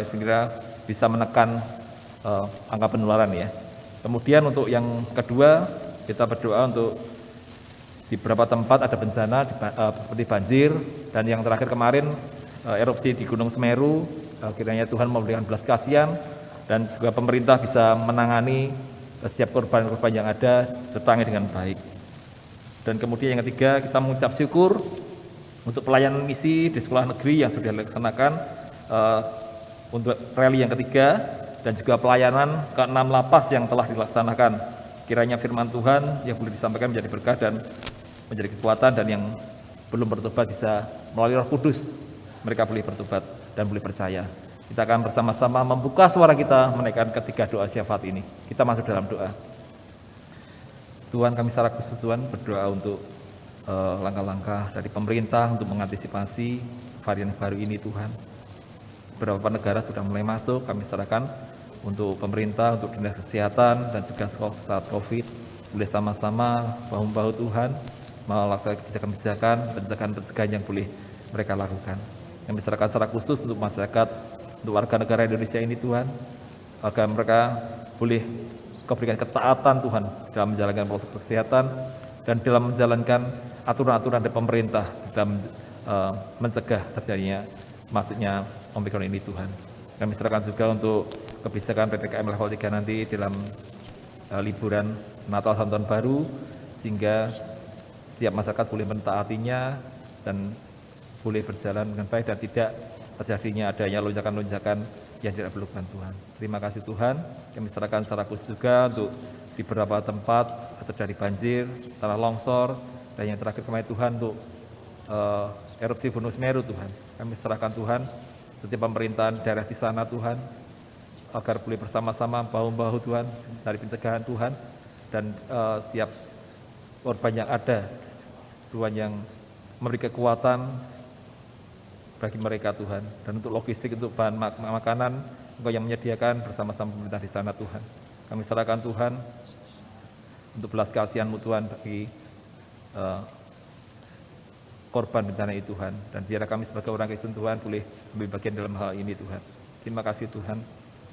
Speaker 1: sehingga bisa menekan angka penularan ya. Kemudian untuk yang kedua, kita berdoa untuk di beberapa tempat ada bencana seperti banjir, dan yang terakhir kemarin erupsi di Gunung Semeru. Kiranya Tuhan memberikan belas kasihan dan juga pemerintah bisa menangani setiap korban-korban yang ada, tertangani dengan baik. Dan kemudian yang ketiga, kita mengucap syukur untuk pelayanan misi di sekolah negeri yang sudah dilaksanakan untuk rally yang ketiga, dan juga pelayanan ke-6 lapas yang telah dilaksanakan. Kiranya firman Tuhan yang boleh disampaikan menjadi berkah dan menjadi kekuatan, dan yang belum bertobat bisa melalui Roh Kudus mereka boleh bertobat dan boleh percaya. Kita akan bersama-sama membuka suara kita menaikkan ketiga doa syafaat ini. Kita masuk dalam doa. Tuhan, kami secara khusus Tuhan berdoa untuk langkah-langkah dari pemerintah untuk mengantisipasi varian baru ini Tuhan. Beberapa negara sudah mulai masuk, kami serahkan untuk pemerintah, untuk dinas kesehatan dan juga saat COVID, boleh sama-sama bahu-bahu Tuhan melaksanakan kebijakan-kebijakan, pencegahan yang boleh mereka lakukan. Kami serahkan secara khusus untuk masyarakat, untuk warga negara Indonesia ini Tuhan, agar mereka boleh berikan ketaatan Tuhan dalam menjalankan proses kesehatan dan dalam menjalankan aturan-aturan dari pemerintah dalam mencegah terjadinya masuknya Omikron ini Tuhan. Kami serahkan juga untuk kebijakan PPKM level 3 nanti dalam liburan Natal dan Tahun Baru, sehingga setiap masyarakat boleh mentaatinya dan boleh berjalan dengan baik dan tidak terjadinya adanya lonjakan-lonjakan yang tidak perlukan Tuhan. Terima kasih Tuhan, kami serahkan secara khusus juga untuk di beberapa tempat terjadi banjir, tanah longsor, dan yang terakhir kemarin Tuhan untuk erupsi Gunung Semeru Tuhan. Kami serahkan Tuhan setiap pemerintahan daerah di sana Tuhan, agar boleh bersama-sama bahu-bahu Tuhan, mencari pencegahan Tuhan, dan siap korban yang ada, Tuhan yang memberi kekuatan bagi mereka Tuhan, dan untuk logistik, untuk bahan makanan, Engkau yang menyediakan bersama-sama pemerintah di sana Tuhan. Kami serahkan Tuhan untuk belas kasihan-Mu Tuhan bagi korban bencana itu Tuhan, dan biarlah kami sebagai orang Kristen Tuhan boleh ambil bagian dalam hal ini Tuhan. Terima kasih Tuhan.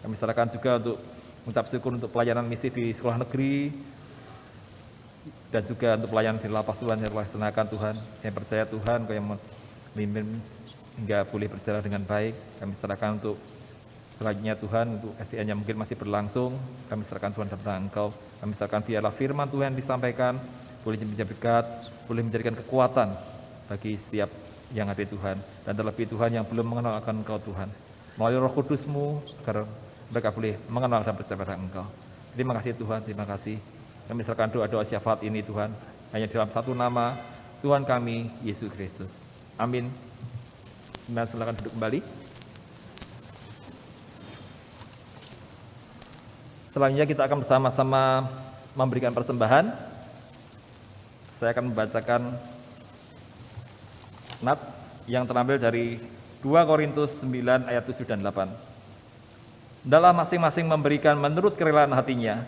Speaker 1: Kami serahkan juga untuk mengucap syukur untuk pelayanan misi di sekolah negeri, dan juga untuk pelayanan di lapas Tuhan yang telah dilaksanakan Tuhan. Yang percaya Tuhan, Engkau yang memimpin hingga boleh berjalan dengan baik. Kami serahkan untuk selanjutnya Tuhan, untuk SDN yang mungkin masih berlangsung, kami serahkan Tuhan dalam tangan Engkau. Kami serahkan biarlah firman Tuhan disampaikan, boleh menjadi berkat, boleh menjadikan kekuatan bagi setiap yang ada Tuhan, dan terlebih Tuhan yang belum mengenal akan Engkau Tuhan, melalui Roh Kudus-Mu, agar mereka boleh mengenal dan percaya pada Engkau. Terima kasih Tuhan, terima kasih. Kami serahkan doa-doa syafaat ini Tuhan, hanya dalam satu nama, Tuhan kami, Yesus Kristus. Amin. Silakan duduk kembali. Selanjutnya kita akan bersama-sama memberikan persembahan. Saya akan membacakan nats yang terambil dari 2 Korintus 9 ayat 7 dan 8. Hendaklah masing-masing memberikan menurut kerelaan hatinya,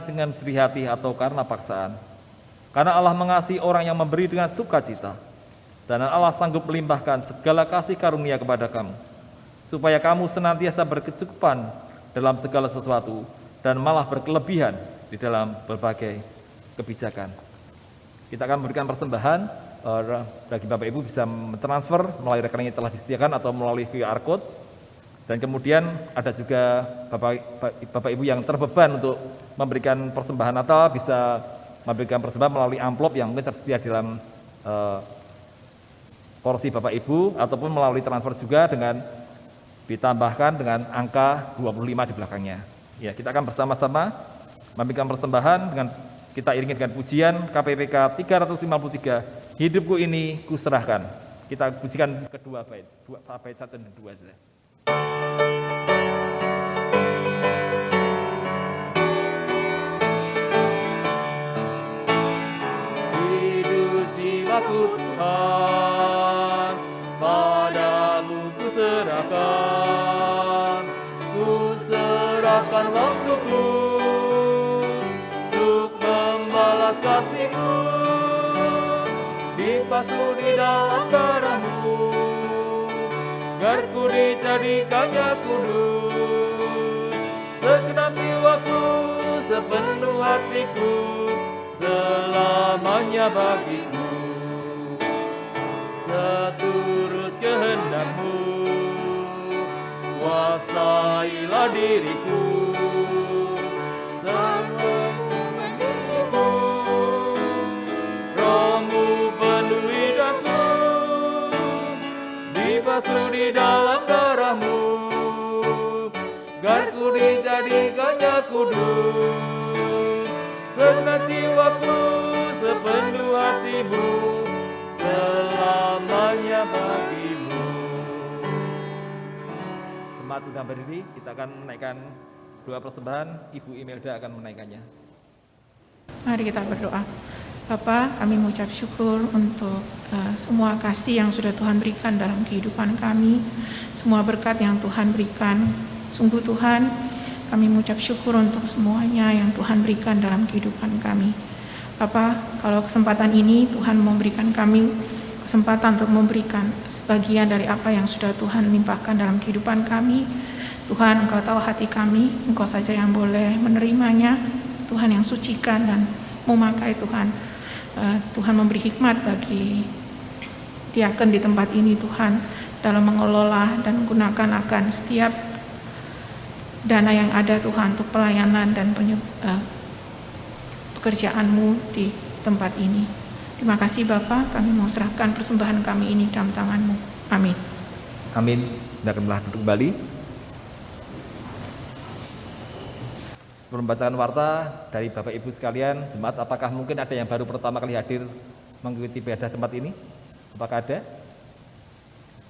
Speaker 1: dengan sedih hati atau karena paksaan. Karena Allah mengasihi orang yang memberi dengan sukacita, dan Allah sanggup melimpahkan segala kasih karunia kepada kamu, supaya kamu senantiasa berkecukupan dalam segala sesuatu, dan malah berkelebihan di dalam berbagai kebijakan. Kita akan memberikan persembahan, bagi Bapak Ibu bisa mentransfer melalui rekening yang telah disediakan atau melalui QR Code. Dan kemudian ada juga Bapak Ibu yang terbeban untuk memberikan persembahan Natal bisa memberikan persembahan melalui amplop yang mungkin tersedia dalam porsi Bapak Ibu, ataupun melalui transfer juga dengan ditambahkan dengan angka 25 di belakangnya. Ya, kita akan bersama-sama memberikan persembahan dengan kita iringi dengan pujian KPPK 353, hidupku ini kuserahkan. Kita pujikan kedua bait 1 dan 2 saja. Hidup jiwaku Tuhan, padamu kuserahkan waktuku untuk membalas kasih-Mu, dibasuh di dalam darah-Mu, agar ku dijadikannya kudus. Segenap jiwaku, sepenuh hatiku, selamanya bagimu. Seturut kehendak-Mu, kuasailah diriku, dan sucimu, Roh-Mu penuhi daku, dibasuh di dalam darah-Mu, agar ku dijadikannya kudus. Segenap jiwaku, sepenuh hati-Mu, selamanya bagimu. Semangat sudah berdiri, kita akan menaikkan doa persembahan. Ibu Imelda akan menaikkannya.
Speaker 5: Mari kita berdoa. Bapa, kami mengucap syukur untuk semua kasih yang sudah Tuhan berikan dalam kehidupan kami, semua berkat yang Tuhan berikan. Sungguh Tuhan, kami mengucap syukur untuk semuanya yang Tuhan berikan dalam kehidupan kami. Bapa, kalau kesempatan ini Tuhan memberikan kami kesempatan untuk memberikan sebagian dari apa yang sudah Tuhan limpahkan dalam kehidupan kami. Tuhan, Engkau tahu hati kami, Engkau saja yang boleh menerimanya. Tuhan yang sucikan dan memakai Tuhan. Tuhan memberi hikmat bagi diaken di tempat ini Tuhan, dalam mengelola dan menggunakan akan setiap dana yang ada Tuhan untuk pelayanan dan pekerjaan-Mu di tempat ini. Terima kasih Bapa, kami mau serahkan persembahan kami ini dalam tangan-Mu. Amin.
Speaker 1: Amin. Silakanlah duduk kembali. Sebelum bacaan warta dari Bapak Ibu sekalian, jemaat, apakah mungkin ada yang baru pertama kali hadir mengikuti ibadah tempat ini? Apakah ada?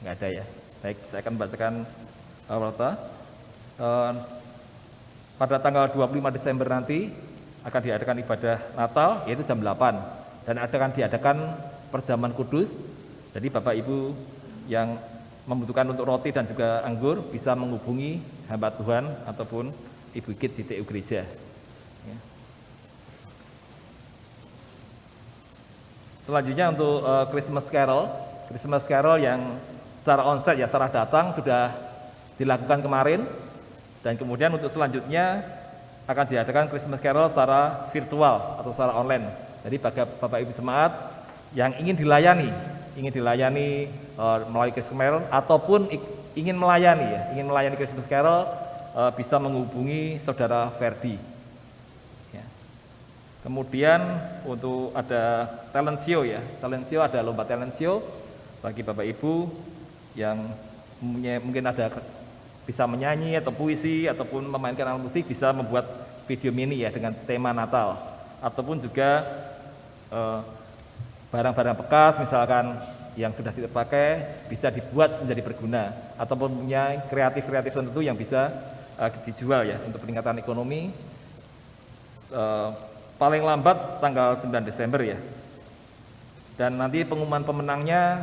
Speaker 1: Enggak ada ya. Baik, saya akan bacakan warta. Pada tanggal 25 Desember nanti akan diadakan ibadah Natal, yaitu jam 8. Dan akan diadakan perjamuan kudus. Jadi Bapak Ibu yang membutuhkan untuk roti dan juga anggur bisa menghubungi hamba Tuhan ataupun Ibu Kit di TU Gereja. Ya. Selanjutnya untuk Christmas Carol yang secara onsite ya, secara datang sudah dilakukan kemarin, dan kemudian untuk selanjutnya akan diadakan Christmas Carol secara virtual atau secara online. Jadi bagi Bapak Ibu jemaat yang ingin dilayani melalui Christmas Carol ataupun ingin melayani Christmas Carol, bisa menghubungi Saudara Ferdi. Ya. Kemudian untuk ada talent show ada lomba talent show bagi Bapak Ibu yang mungkin ada bisa menyanyi atau puisi ataupun memainkan alat musik, bisa membuat video mini ya dengan tema Natal, ataupun juga barang-barang bekas, misalkan yang sudah tidak pakai bisa dibuat menjadi berguna atau punya kreatif tertentu yang bisa dijual ya untuk peningkatan ekonomi. Paling lambat tanggal 9 Desember ya. Dan nanti pengumuman pemenangnya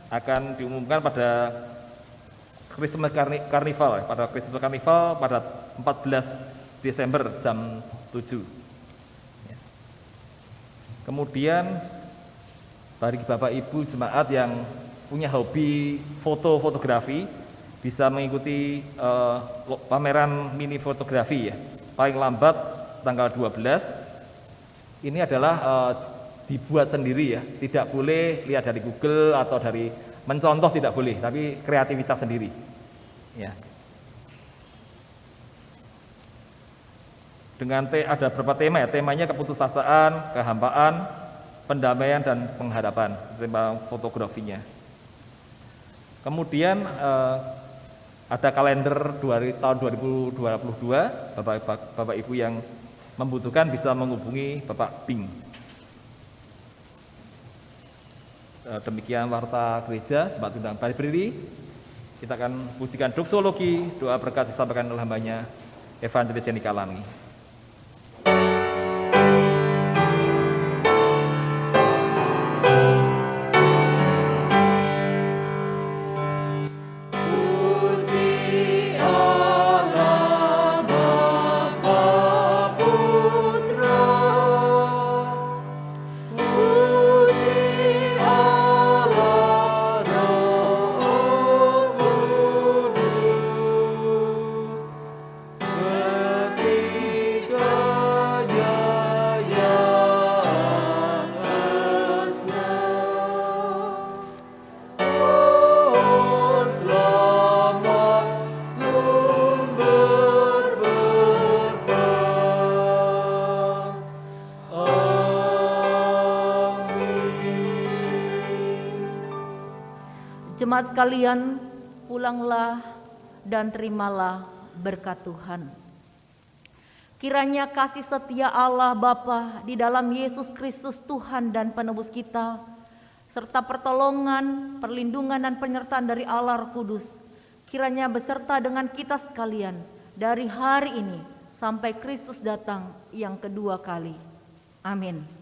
Speaker 1: akan diumumkan pada Christmas Carnival, pada 14 Desember jam 7. Ya. Kemudian bagi Bapak Ibu jemaat yang punya hobi fotografi bisa mengikuti pameran mini fotografi ya. Paling lambat tanggal 12. Ini adalah dibuat sendiri ya, tidak boleh lihat dari Google atau dari mencontoh, tidak boleh, tapi kreativitas sendiri. Ya. Dengan ada beberapa tema ya, temanya keputusasaan, kehambaan, pendamaian dan pengharapan, tema fotografinya. Kemudian ada kalender tahun 2022, Bapak Ibu yang membutuhkan bisa menghubungi Bapak Bing. Demikian warta gereja, Jemaat Undang Bali berdiri. Kita akan pujikan doksologi, doa berkat disampaikan oleh hambanya Evangelis Yeni Kalangi.
Speaker 2: Jemaat sekalian, pulanglah dan terimalah berkat Tuhan. Kiranya kasih setia Allah Bapa di dalam Yesus Kristus Tuhan dan penebus kita, serta pertolongan, perlindungan dan penyertaan dari Allah Roh Kudus, kiranya beserta dengan kita sekalian dari hari ini sampai Kristus datang yang kedua kali. Amin.